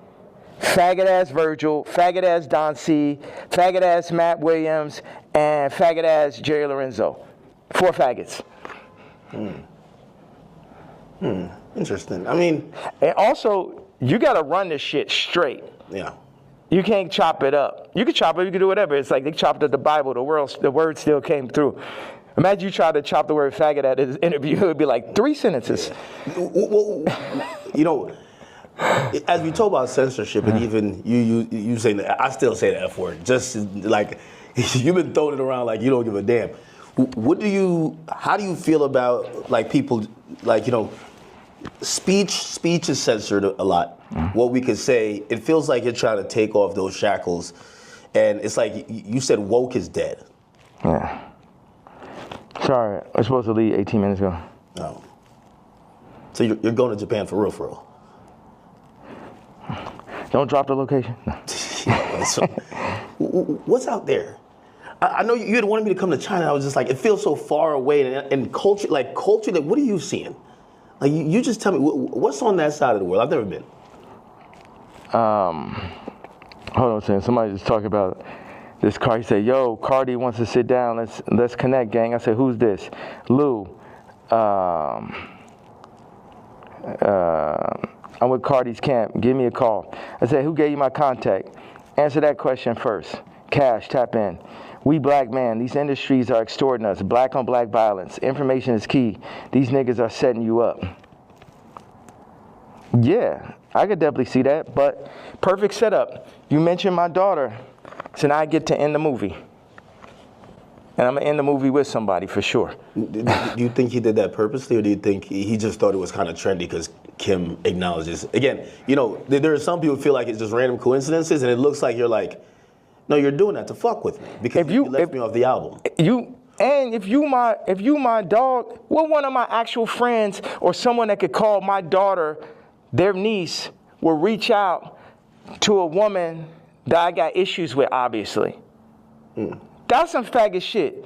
Faggot ass Virgil, faggot ass Don C, faggot ass Matt Williams, and faggot ass Jerry Lorenzo. 4 faggots. Interesting. I mean, and also you gotta run this shit straight. Yeah. You can't chop it up. You can chop it, you can do whatever. It's like they chopped up the Bible, the word still came through. Imagine you try to chop the word faggot at his interview, it would be like 3 sentences. Well, you know, as we talk about censorship, and even you saying that, I still say the F word. Just like you've been throwing it around like you don't give a damn. How do you feel about like people, like, you know, speech is censored a lot. What we could say, it feels like you're trying to take off those shackles, and it's like you said woke is dead. Yeah. Sorry, I was supposed to leave 18 minutes ago. Oh. So you're going to Japan for real? Don't drop the location. No. So, what's out there? I know you had wanted me to come to China. I was just like, it feels so far away. And culture, like, what are you seeing? Like, you just tell me, what's on that side of the world? I've never been. Hold on a second. Somebody just talking about this car. He said, yo, Cardi wants to sit down. Let's connect, gang. I said, who's this? Lou. I'm with Cardi's camp. Give me a call. I said, who gave you my contact? Answer that question first. Cash, tap in. We black man, these industries are extorting us. Black on black violence. Information is key. These niggas are setting you up. Yeah, I could definitely see that, but perfect setup. You mentioned my daughter, so now I get to end the movie. And I'm going to end the movie with somebody for sure. Do you think he did that purposely, or do you think he just thought it was kind of trendy because Kim acknowledges? Again, you know, there are some people who feel like it's just random coincidences, and it looks like you're like, no, you're doing that to fuck with me because you left me off the album. If you my dog, what one of my actual friends or someone that could call my daughter their niece will reach out to a woman that I got issues with, obviously. That's some faggot shit.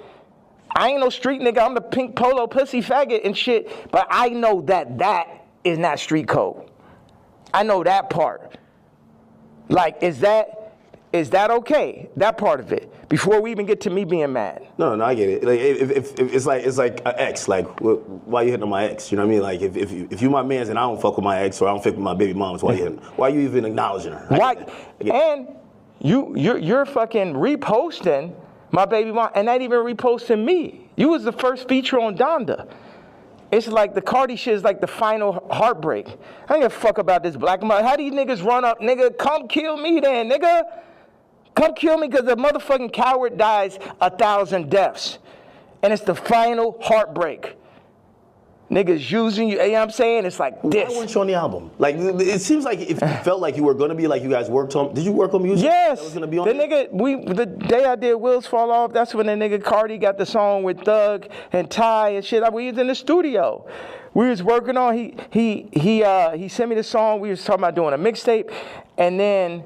I ain't no street nigga. I'm the pink polo pussy faggot and shit, but I know that is not street code. I know that part. Like, is that okay? That part of it, before we even get to me being mad. No, I get it. Like, if it's like an ex. Like, why you hitting on my ex? You know what I mean? Like, if you my man's and I don't fuck with my ex or I don't fuck with my baby moms, why you even acknowledging her? Why? And you're fucking reposting my baby mom, and not even reposting me. You was the first feature on Donda. It's like the Cardi shit is like the final heartbreak. I don't give a fuck about this black mother. How these niggas run up, nigga? Come kill me then, nigga. Come kill me because the motherfucking coward dies 1,000 deaths. And it's the final heartbreak. niggas using you. You know what I'm saying? It's like this. Why weren't you on the album? Like, it seems like if you felt like you were going to be, like you guys worked on, did you work on music? Yes. That was going to be on the nigga, the day I did Wheels Fall Off, that's when the nigga Cardi got the song with Thug and Ty and shit. We was in the studio. We was working on, he sent me the song. We was talking about doing a mixtape. And then,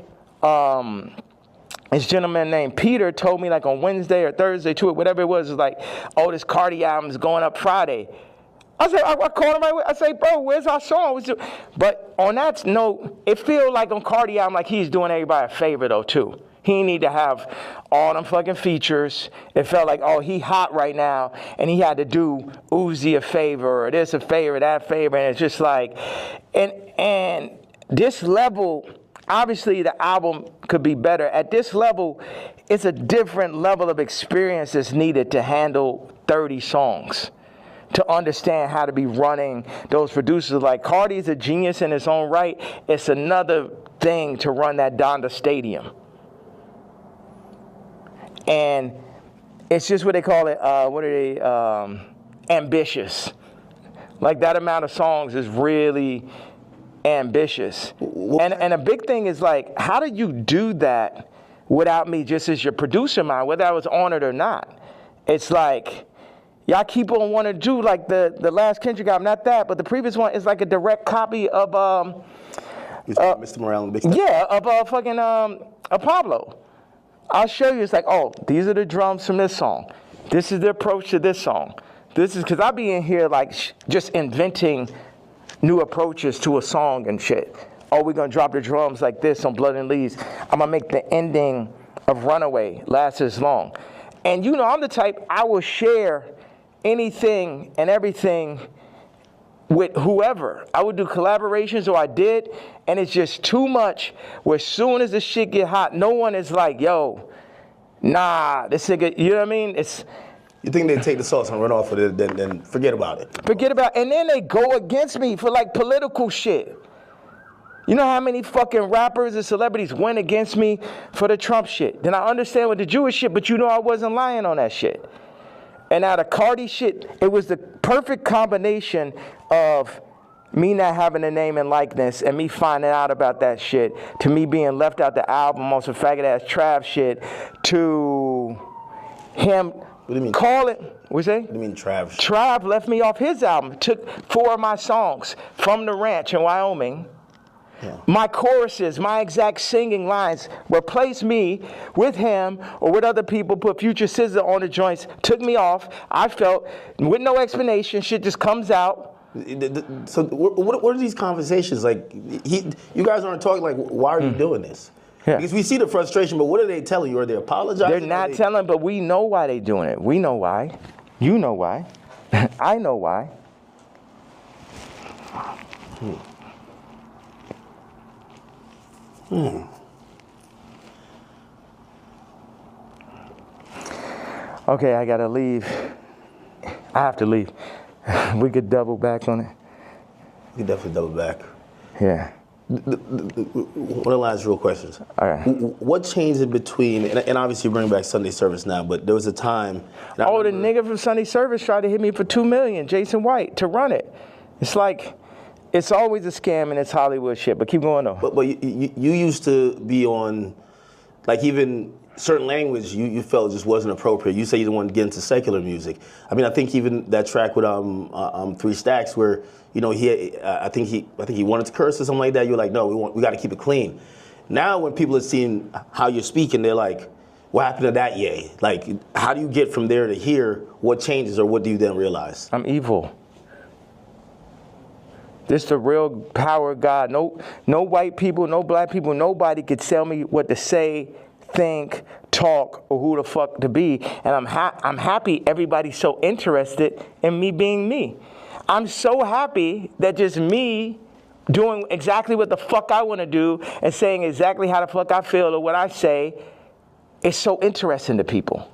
this gentleman named Peter told me like on Wednesday or Thursday to it, whatever it was like, oh, this Cardi album is going up Friday. I said, I called him right away. I say, bro, where's our song? But on that note, it feel like on Cardi album, like he's doing everybody a favor though too. He need to have all them fucking features. It felt like, oh, he hot right now, and he had to do Uzi a favor, or this a favor, that favor, and it's just like, and this level. Obviously, the album could be better. At this level, it's a different level of experience that's needed to handle 30 songs, to understand how to be running those producers. Like, Cardi's a genius in his own right. It's another thing to run that Donda Stadium. And it's just what they call it, ambitious. Like, that amount of songs is really ambitious. And a big thing is like, how do you do that without me just as your producer mind, whether I was on it or not? It's like, y'all keep on wanting to do like the last Kendrick album, not that, but the previous one is like a direct copy of Mr. Morale and Big Stuff. Yeah, of fucking Pablo. I'll show you. It's like, oh, these are the drums from this song. This is the approach to this song. This is because I be in here like just inventing new approaches to a song and shit. Oh, we're gonna drop the drums like this on Blood and Leaves. I'm gonna make the ending of Runaway last as long. And you know, I'm the type, I will share anything and everything with whoever. I would do collaborations, or I did, and it's just too much where as soon as the shit get hot, no one is like, yo, nah, this nigga, you know what I mean? You think they take the sauce and run off with it, then forget about it. Forget about it. And then they go against me for like political shit. You know how many fucking rappers and celebrities went against me for the Trump shit? Then I understand with the Jewish shit, but you know I wasn't lying on that shit. And now the Cardi shit, it was the perfect combination of me not having a name and likeness and me finding out about that shit, to me being left out the album on some faggot-ass Trav shit, to him... What do you mean? Call it. What's that? What do you mean, Trav? Trav left me off his album. Took 4 of my songs from the ranch in Wyoming. Yeah. My choruses, my exact singing lines, replaced me with him or with other people. Put Future Scissor on the joints. Took me off. I felt with no explanation. Shit just comes out. So what are these conversations like? You guys aren't talking like, why are you doing this? Yeah. Because we see the frustration, but what are they telling you? Are they apologizing? They're not telling, but we know why they're doing it. We know why. You know why. I know why. Okay, I gotta leave. I have to leave. We could double back on it. We definitely double back. Yeah. One of the last real questions. All right. What changed in between, and obviously you bring back Sunday service now, but there was a time. The nigga from Sunday service tried to hit me for $2 million, Jason White, to run it. It's like, it's always a scam and it's Hollywood shit, but keep going though. But you used to be on, like even certain language you felt just wasn't appropriate. You say you didn't want to get into secular music. I mean, I think even that track with 3 Stacks where, you know, I think he wanted to curse or something like that. You're like, no, we got to keep it clean. Now when people are seeing how you're speaking, they're like, what happened to that yay? Like, how do you get from there to here? What changes, or what do you then realize? I'm evil. This the real power of God. No white people, no black people, nobody could tell me what to say, think, talk, or who the fuck to be. And I'm happy everybody's so interested in me being me. I'm so happy that just me doing exactly what the fuck I want to do and saying exactly how the fuck I feel or what I say is so interesting to people.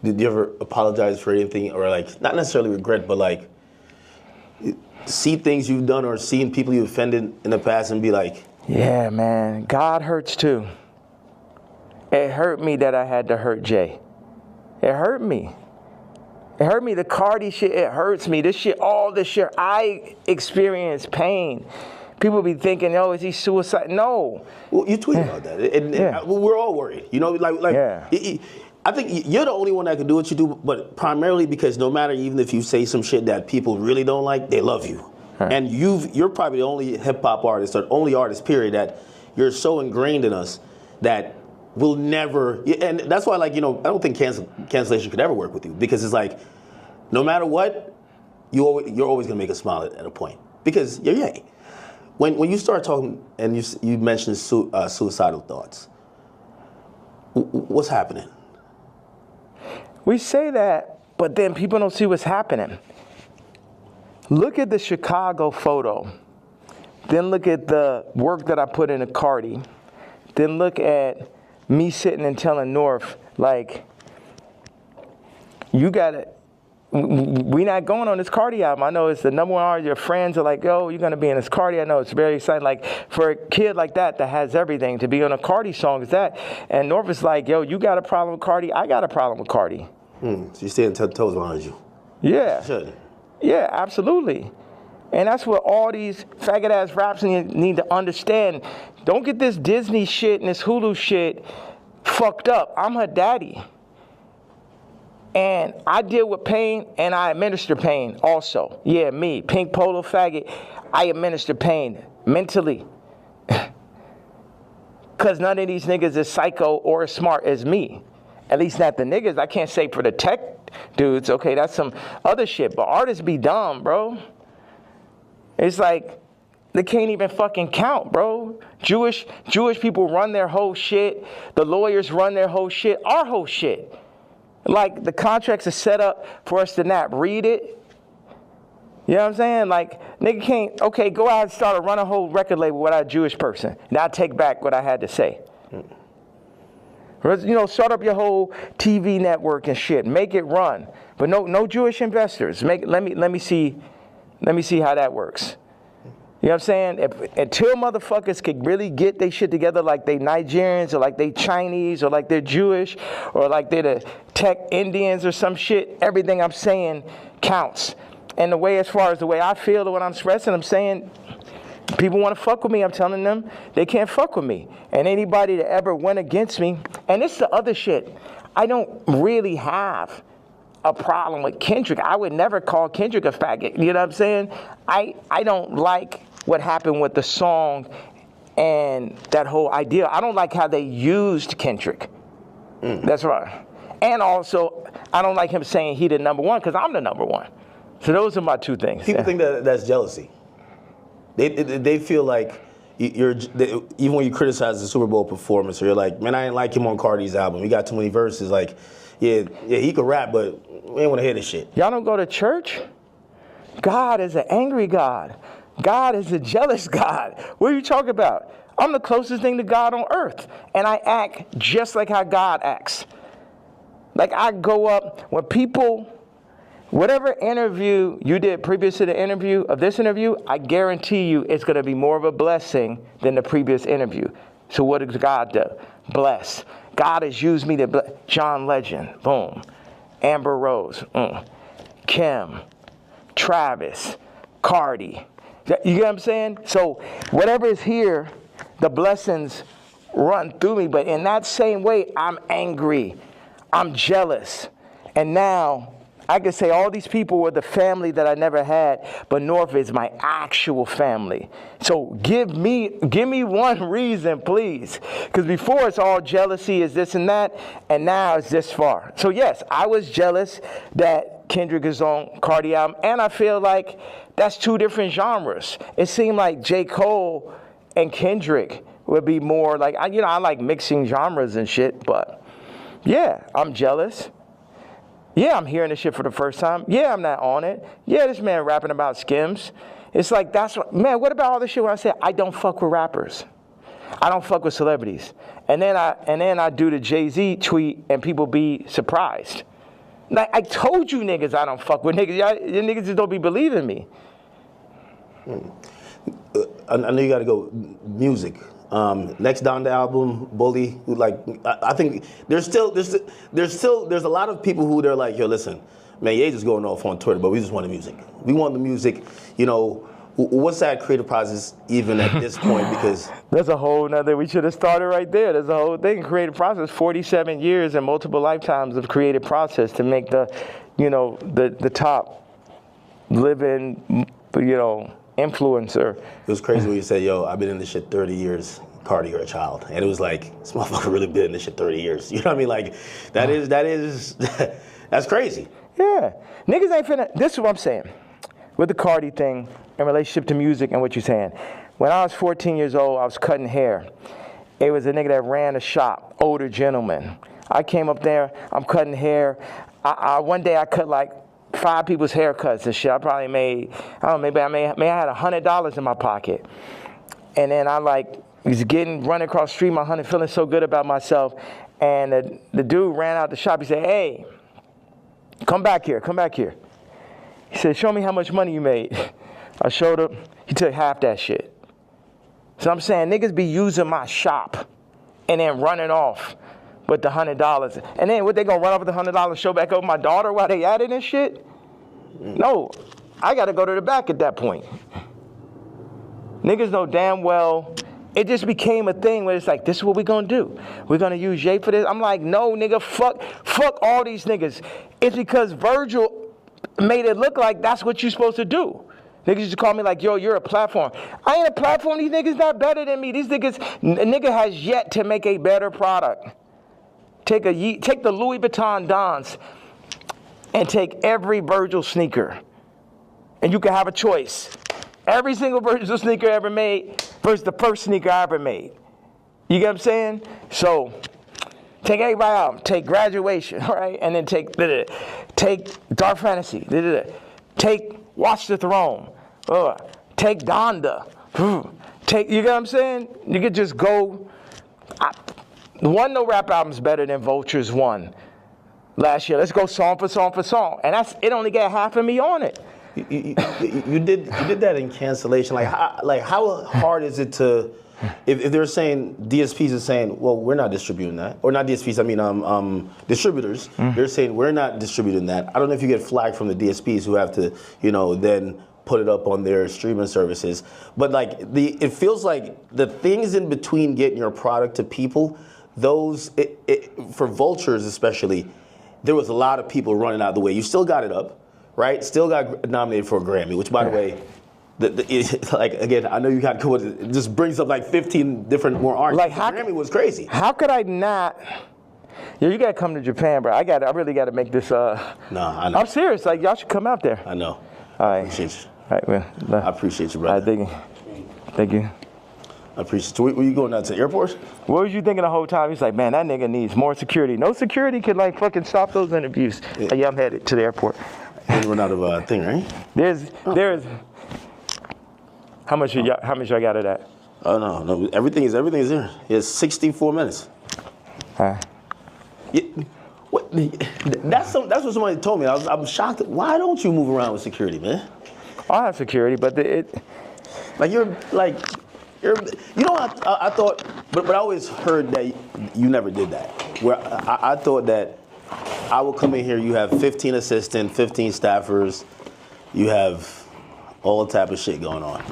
Did you ever apologize for anything, or like, not necessarily regret, but like see things you've done or seen people you offended in the past and be like, yeah, man, God hurts too. It hurt me that I had to hurt Jay. It hurt me. It hurt me. The Cardi shit, it hurts me. This shit, all this shit, I experience pain. People be thinking, oh, is he suicide? No. Well, you tweet about that, and we're all worried. You know, I think you're the only one that can do what you do, but primarily because no matter even if you say some shit that people really don't like, they love you. Huh. And you're probably the only hip hop artist or only artist, period, that you're so ingrained in us that we'll never. And that's why, like, you know, I don't think cancellation could ever work with you, because it's like, no matter what, you're always gonna make us smile at a point because you're Ye. When you start talking and you mentioned suicidal thoughts, what's happening? We say that, but then people don't see what's happening. Look at the Chicago photo. Then look at the work that I put into Cardi. Then look at me sitting and telling North, like, you gotta, we not going on this Cardi album. I know it's the #1 artist. Your friends are like, yo, you're gonna be in this Cardi. I know it's very exciting. Like, for a kid like that has everything, to be on a Cardi song is that. And North is like, yo, you got a problem with Cardi? I got a problem with Cardi. So you're staying 10 toes behind you. Yeah. Should. Yeah, absolutely. And that's what all these faggot ass raps need to understand. Don't get this Disney shit and this Hulu shit fucked up. I'm her daddy. And I deal with pain and I administer pain also. Yeah, me, pink polo faggot, I administer pain mentally. Because none of these niggas is psycho or as smart as me. At least not the niggas. I can't say for the tech dudes. Okay, that's some other shit. But artists be dumb, bro. It's like they can't even fucking count, bro. Jewish people run their whole shit. The lawyers run their whole shit. Our whole shit. Like, the contracts are set up for us to not read it. You know what I'm saying? Like, nigga can't, okay, go out and start run a whole record label without a Jewish person. Now take back what I had to say. You know, start up your whole TV network and shit. Make it run. But no Jewish investors. Let me see how that works. You know what I'm saying? Until motherfuckers could really get their shit together, like they Nigerians or like they Chinese or like they're Jewish or like they're the tech Indians or some shit, everything I'm saying counts. And the way, as far as the way I feel or what I'm expressing, I'm saying people want to fuck with me. I'm telling them they can't fuck with me. And anybody that ever went against me, and it's the other shit. I don't really have a problem with Kendrick. I would never call Kendrick a faggot. You know what I'm saying? I don't like what happened with the song and that whole idea. I don't like how they used Kendrick. That's right. And also, I don't like him saying he the #1 because I'm the #1. So those are my two things. People think that's jealousy. They feel like even when you criticize the Super Bowl performance, or you're like, man, I didn't like him on Cardi's album. He got too many verses. Like, yeah, he could rap, but we ain't want to hear this shit. Y'all don't go to church? God is an angry God. God is a jealous God. What are you talking about? I'm the closest thing to God on earth. And I act just like how God acts. Like, I go up, when people, whatever interview you did previous to the interview of this interview, I guarantee you it's going to be more of a blessing than the previous interview. So what does God do? Bless. God has used me to bless. John Legend, boom. Amber Rose, Kim, Travis, Cardi. You get what I'm saying? So whatever is here, the blessings run through me. But in that same way, I'm angry. I'm jealous. And now I could say all these people were the family that I never had, but North is my actual family. So give me one reason, please. Because before it's all jealousy, is this and that, and now it's this far. So yes, I was jealous that Kendrick is on Cardi album, and I feel like that's two different genres. It seemed like J. Cole and Kendrick would be more like, I like mixing genres and shit, but yeah, I'm jealous. Yeah, I'm hearing this shit for the first time. Yeah, I'm not on it. Yeah, this man rapping about Skims. It's like, what about all this shit when I say I don't fuck with rappers? I don't fuck with celebrities. And then I do the Jay-Z tweet and people be surprised. Like, I told you niggas I don't fuck with niggas. Y'all niggas just don't be believing me. I know you got to go music. Next down the album, Bully. Like, I think there's a lot of people who they're like, yo, listen, man, Ye just going off on Twitter, but we just want the music. We want the music, you know. What's that creative process even at this point? Because there's a whole nother, we should have started right there. There's a whole thing, creative process, 47 years and multiple lifetimes of creative process to make the, you know, the top living, you know, influencer. It was crazy when you said, yo, I've been in this shit 30 years. Cardi, you're a child. And it was like, this motherfucker really been in this shit 30 years. You know what I mean? Like, that's crazy. Yeah. Niggas ain't finna, this is what I'm saying. With the Cardi thing, in relationship to music and what you're saying. When I was 14 years old, I was cutting hair. It was a nigga that ran a shop, older gentleman. I came up there, I'm cutting hair. One day I cut like 5 people's haircuts and shit. I probably made, I don't know, maybe I had $100 in my pocket. And then I like was running across the street, my honey, feeling so good about myself. And the dude ran out the shop. He said, hey, come back here. He said, show me how much money you made. I showed him. He took half that shit. So I'm saying niggas be using my shop and then running off with the $100. And then what, they gonna run off with the $100, show back over my daughter while they at it and shit? No, I gotta go to the back at that point. Niggas know damn well, it just became a thing where it's like, this is what we gonna do. We're gonna use Jay for this. I'm like, no, nigga, fuck all these niggas. It's because Virgil made it look like that's what you're supposed to do. Niggas used to call me like, yo, you're a platform. I ain't a platform. These niggas not better than me. These niggas, a nigga has yet to make a better product. Take the Louis Vuitton Dons and take every Virgil sneaker. And you can have a choice. Every single Virgil sneaker ever made versus the first sneaker I ever made. You get what I'm saying? So, take everybody out. Take Graduation, all right? And then take Dark Fantasy. Take Watch the Throne. Take Donda. You get what I'm saying? You could just go. No rap album's better than Vulture's one last year. Let's go song for song for song. And it only got half of me on it. You did that in Cancellation. Like how hard is it to, if they're saying, DSPs are saying, well, we're not distributing that. Or not DSPs, I mean distributors. They're saying we're not distributing that. I don't know if you get flagged from the DSPs who have to, you know, then put it up on their streaming services. But like it feels like the things in between getting your product to people, those, for Vultures especially, there was a lot of people running out of the way. You still got it up, right? Still got nominated for a Grammy, which by the way, like again, I know you got to it just brings up like 15 different more artists. Like Grammy was crazy. How could I not? Yeah, you gotta come to Japan, bro. I really gotta make this. No, I know. I'm serious. Like y'all should come out there. I know. All right. Appreciate you. All right, well, I appreciate you, brother. All right, thank you. I appreciate you. So were you going out to the airport? What was you thinking the whole time? He's like, man, that nigga needs more security. No security could like fucking stop those interviews. Yeah, I'm headed to the airport. You run out of thing, right? There's. How much I got of that? Oh no, everything is there. It's 64 minutes. Yeah, that's what somebody told me. I'm shocked. Why don't you move around with security, man? I have security, but you know, I thought, but I always heard that you never did that. Where I thought that I would come in here, you have 15 assistants, 15 staffers, you have all type of shit going on.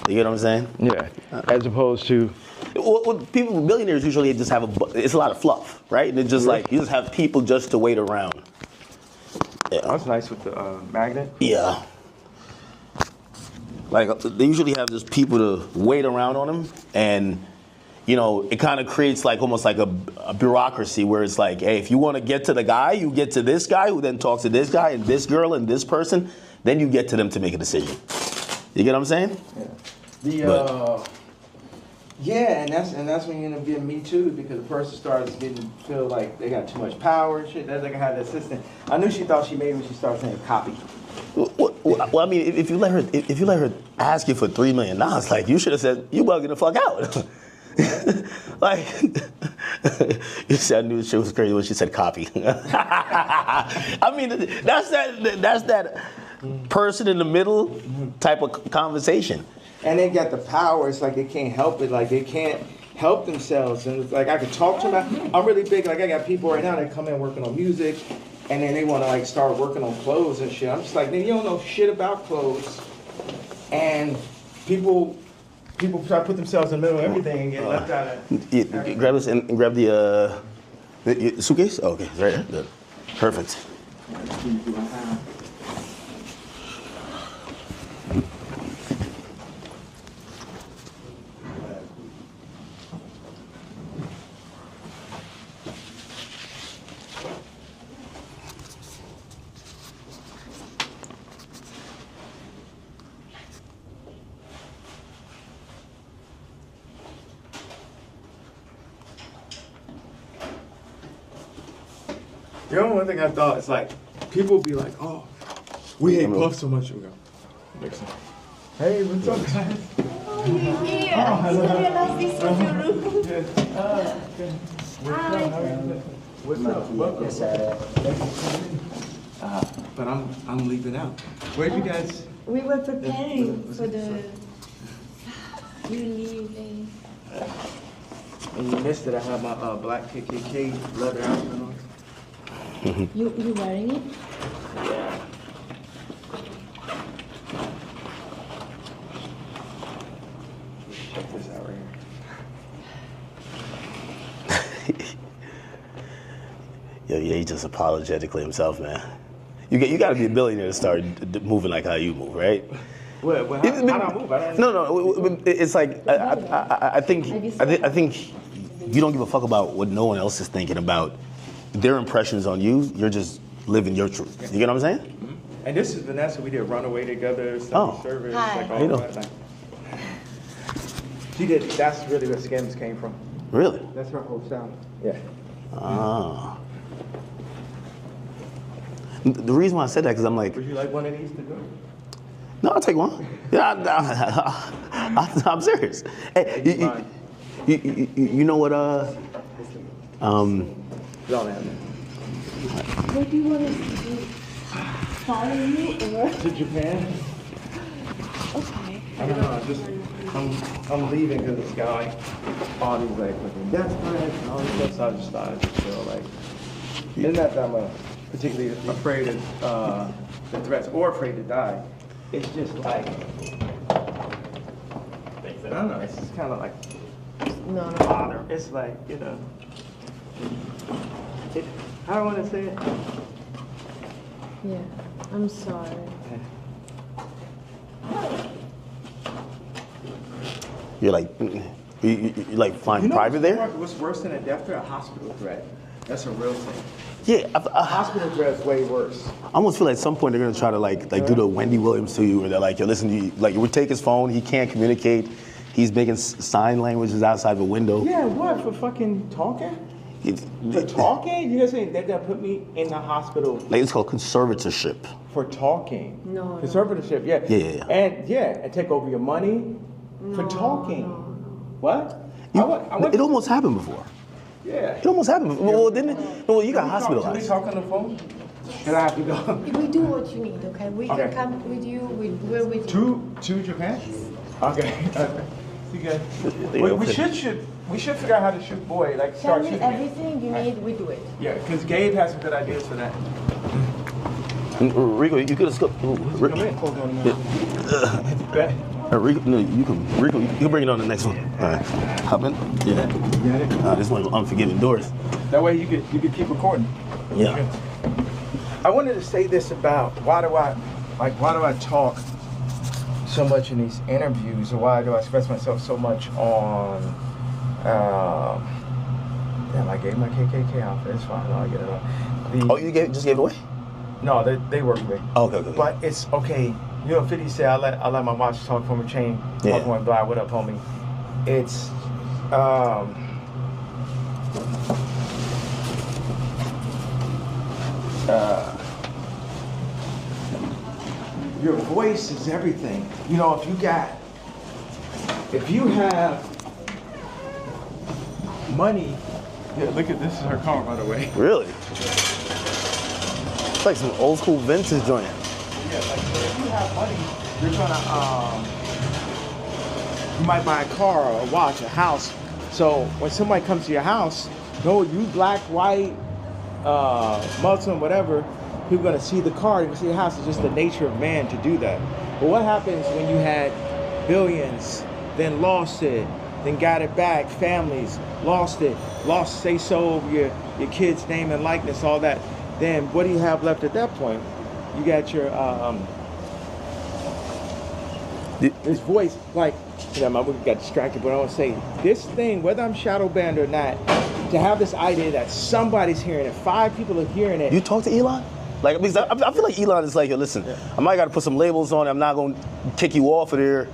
You get what I'm saying? Yeah. As opposed to. Well, millionaires usually just have it's a lot of fluff, right? And it's just like, you just have people just to wait around. Yeah. That's nice with the magnet. Yeah. Like, they usually have just people to wait around on them, and, you know, it kind of creates like almost like a bureaucracy where it's like, hey, if you want to get to the guy, you get to this guy who then talks to this guy and this girl and this person, then you get to them to make a decision. You get what I'm saying? Yeah. Yeah, and that's when you end up getting Me Too, because the person starts feel like they got too much power and shit. That's like I had the assistant. I knew she thought she made me when she started saying copy. Well, I mean, if you let her ask you for $3 million, like, you should have said, you bugging the fuck out. Like, you said I knew the shit was crazy when she said copy. I mean, that's that person in the middle type of conversation. And they got the power. It's like they can't help it. Like they can't help themselves. And it's like I could talk to them. I'm really big. Like I got people right now that come in working on music, and then they want to like start working on clothes and shit. I'm just like, you don't know shit about clothes, and people try to put themselves in the middle of everything and get left out of. Grab this and grab the suitcase. Oh, okay, it's right there. Good. Perfect. You know, one thing I thought is like, people be like, oh, we hate Puff so much. We go, Nixon. Hey, what's up, guys? Oh, you're here. I love this What's up? Welcome. But I'm leaving out. Where'd you guys? We were preparing for the. You leaving. And you missed it. I have my black KKK leather outfit on. You wearing it? Yeah. Check this out right here. Yo, yeah, he just apologetically himself, man. You got to be a billionaire to start moving like how you move, right? How do I move? No. It's like I think you don't give a fuck about what no one else is thinking about their impressions on you. You're just living your truth. You get what I'm saying? Mm-hmm. And this is Vanessa. We did Runaway together. Service. Hi. Like How you all doing? that. Like, she did. That's really where Skims came from. Really? That's her whole style. Yeah. Ah. The reason why I said that because I'm like, Would you like one of these to go? no, I'll take one. Yeah, I'm serious. Hey, you know what? Don't have it. What do you want us to do? Follow you or? To Japan? Okay. I don't know. I'm leaving because it's got like all these like fucking death threats and all this stuff. So I just thought I'd just feel like, it's not that I'm particularly afraid of the threats or afraid to die. It's just like, I don't know. It's just kind of like No. bother. It's like, you know, how do I want to say it? Yeah. I'm sorry. You're like, you like flying private there? What's worse than a death threat? A hospital threat. That's a real thing. Yeah, A hospital threat is way worse. I almost feel like at some point they're gonna try to like do the Wendy Williams to you, where they're like, yo, listen, you would take his phone, he can't communicate, he's making sign languages outside the window. Yeah, what, for fucking talking? For talking? You guys saying they're gonna put me in the hospital Like it's called conservatorship. for talking? No. Conservatorship, yeah. Yeah. And take over your money for talking. What? It almost happened before. Yeah. It almost happened before. Well, didn't it? No, well, you got Can we hospitalized. talk on the phone? And I have to go. We do what you need, okay? We Okay. can come with you. We're with you. To Japan? Okay. See you guys. We should figure out how to shoot boy. Like Tell start me shooting. it. everything you need. We do it. Yeah, because Gabe has some good ideas for that. Rico, you could have skipped. Come in. Hold on a minute. Rico, you can bring it on the next one. All right, hop in. Yeah. You got it? This one's unforgiving doors. That way you could keep recording. Yeah. I wanted to say this about why do I talk so much in these interviews, or why do I express myself so much on damn, I gave my KKK outfit. It's fine. I'll get it on. You just gave it away? No, they work with me. Oh, okay. But it's okay. You know, 50 said I let my watch talk from a chain. Yeah. Talk one blind. What up, homie? It's your voice is everything. You know, if you have money. Yeah, look at this is her car, by the way. Really? It's like some old school vintage joint. Yeah, like so if you have money, you're gonna you might buy a car or a watch, a house. So when somebody comes to your house, no, you black, white, Muslim, whatever, people gonna see the car, they're gonna see the house. It's just the nature of man to do that. But what happens when you had billions, then lost it, then got it back, families, lost it, lost say-so over your kid's name and likeness, all that. Then what do you have left at that point? You got your, this voice, like, you know, we got distracted, but I want to say, this thing, whether I'm shadow banned or not, to have this idea that somebody's hearing it, 5 people are hearing it. You talk to Elon? Like, because I feel like Elon is like, yo, listen, I might got to put some labels on it. I'm not going to kick you off of there.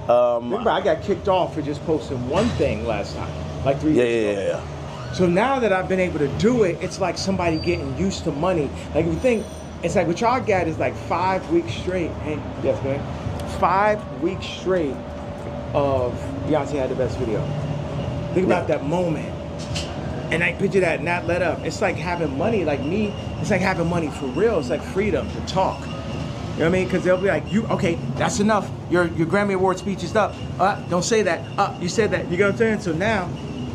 Remember, I got kicked off for just posting one thing last time, like 3 years ago. Yeah. So now that I've been able to do it, it's like somebody getting used to money. Like, if you think, it's like what y'all got is like 5 weeks straight. Hey, yes, man. 5 weeks straight of Beyonce had the best video. Think about that moment. And I picture that not let up. It's like having money, like me, it's like having money for real. It's like freedom to talk. You know what I mean? Because they'll be like, okay, that's enough. Your Grammy Award speech is up. Don't say that. You said that. You know what I'm saying? So now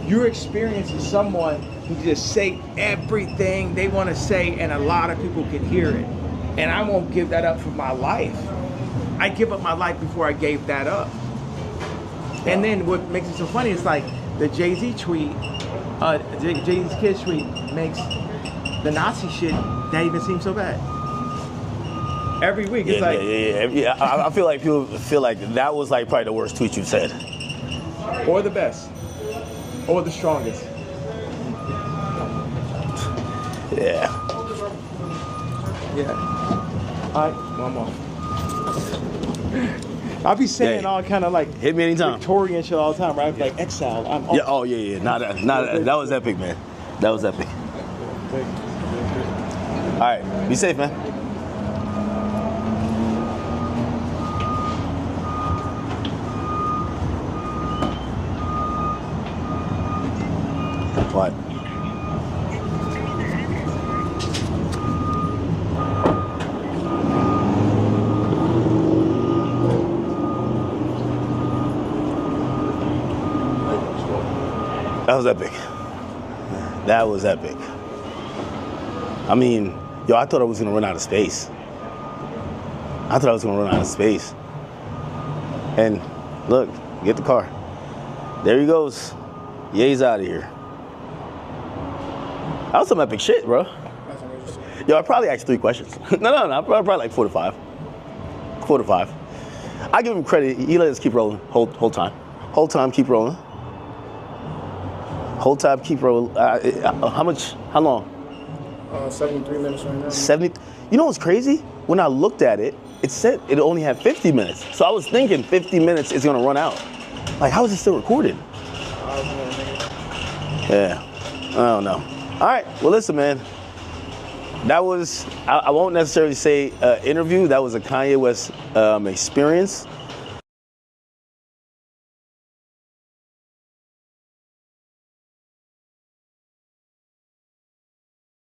you're experiencing someone who just say everything they want to say, and a lot of people can hear it. And I won't give that up for my life. I give up my life before I gave that up. And then what makes it so funny is like the Jay-Z tweet, Jay-Z's Kids tweet makes the Nazi shit not even seem so bad. Every week it's like... Yeah. I feel like people feel like that was like probably the worst tweet you've said. Or the best. Or the strongest. Yeah. All right, one more. I'll be saying all kind of like hit me anytime. Victorian shit all the time, right? Like exile. I'm Yeah. Oh yeah. That was epic, man. That was epic. All right. Be safe, man. What? That was epic. That was epic. I mean, yo, I thought I was gonna run out of space. And look, get the car. There he goes. Ye's out of here. That was some epic shit, bro. Yo, I probably asked 3 questions. No, probably like 4 to 5. 4 to 5. I give him credit. He let us keep rolling whole time. Whole time, keep rolling. Whole time, keep rolling. How long? 73 minutes right now. 70. You know what's crazy? When I looked at it, it said it only had 50 minutes. So I was thinking 50 minutes is gonna run out. Like, how is it still recorded? Yeah, I don't know. All right, well listen, man. That was, I won't necessarily say interview, that was a Kanye West experience.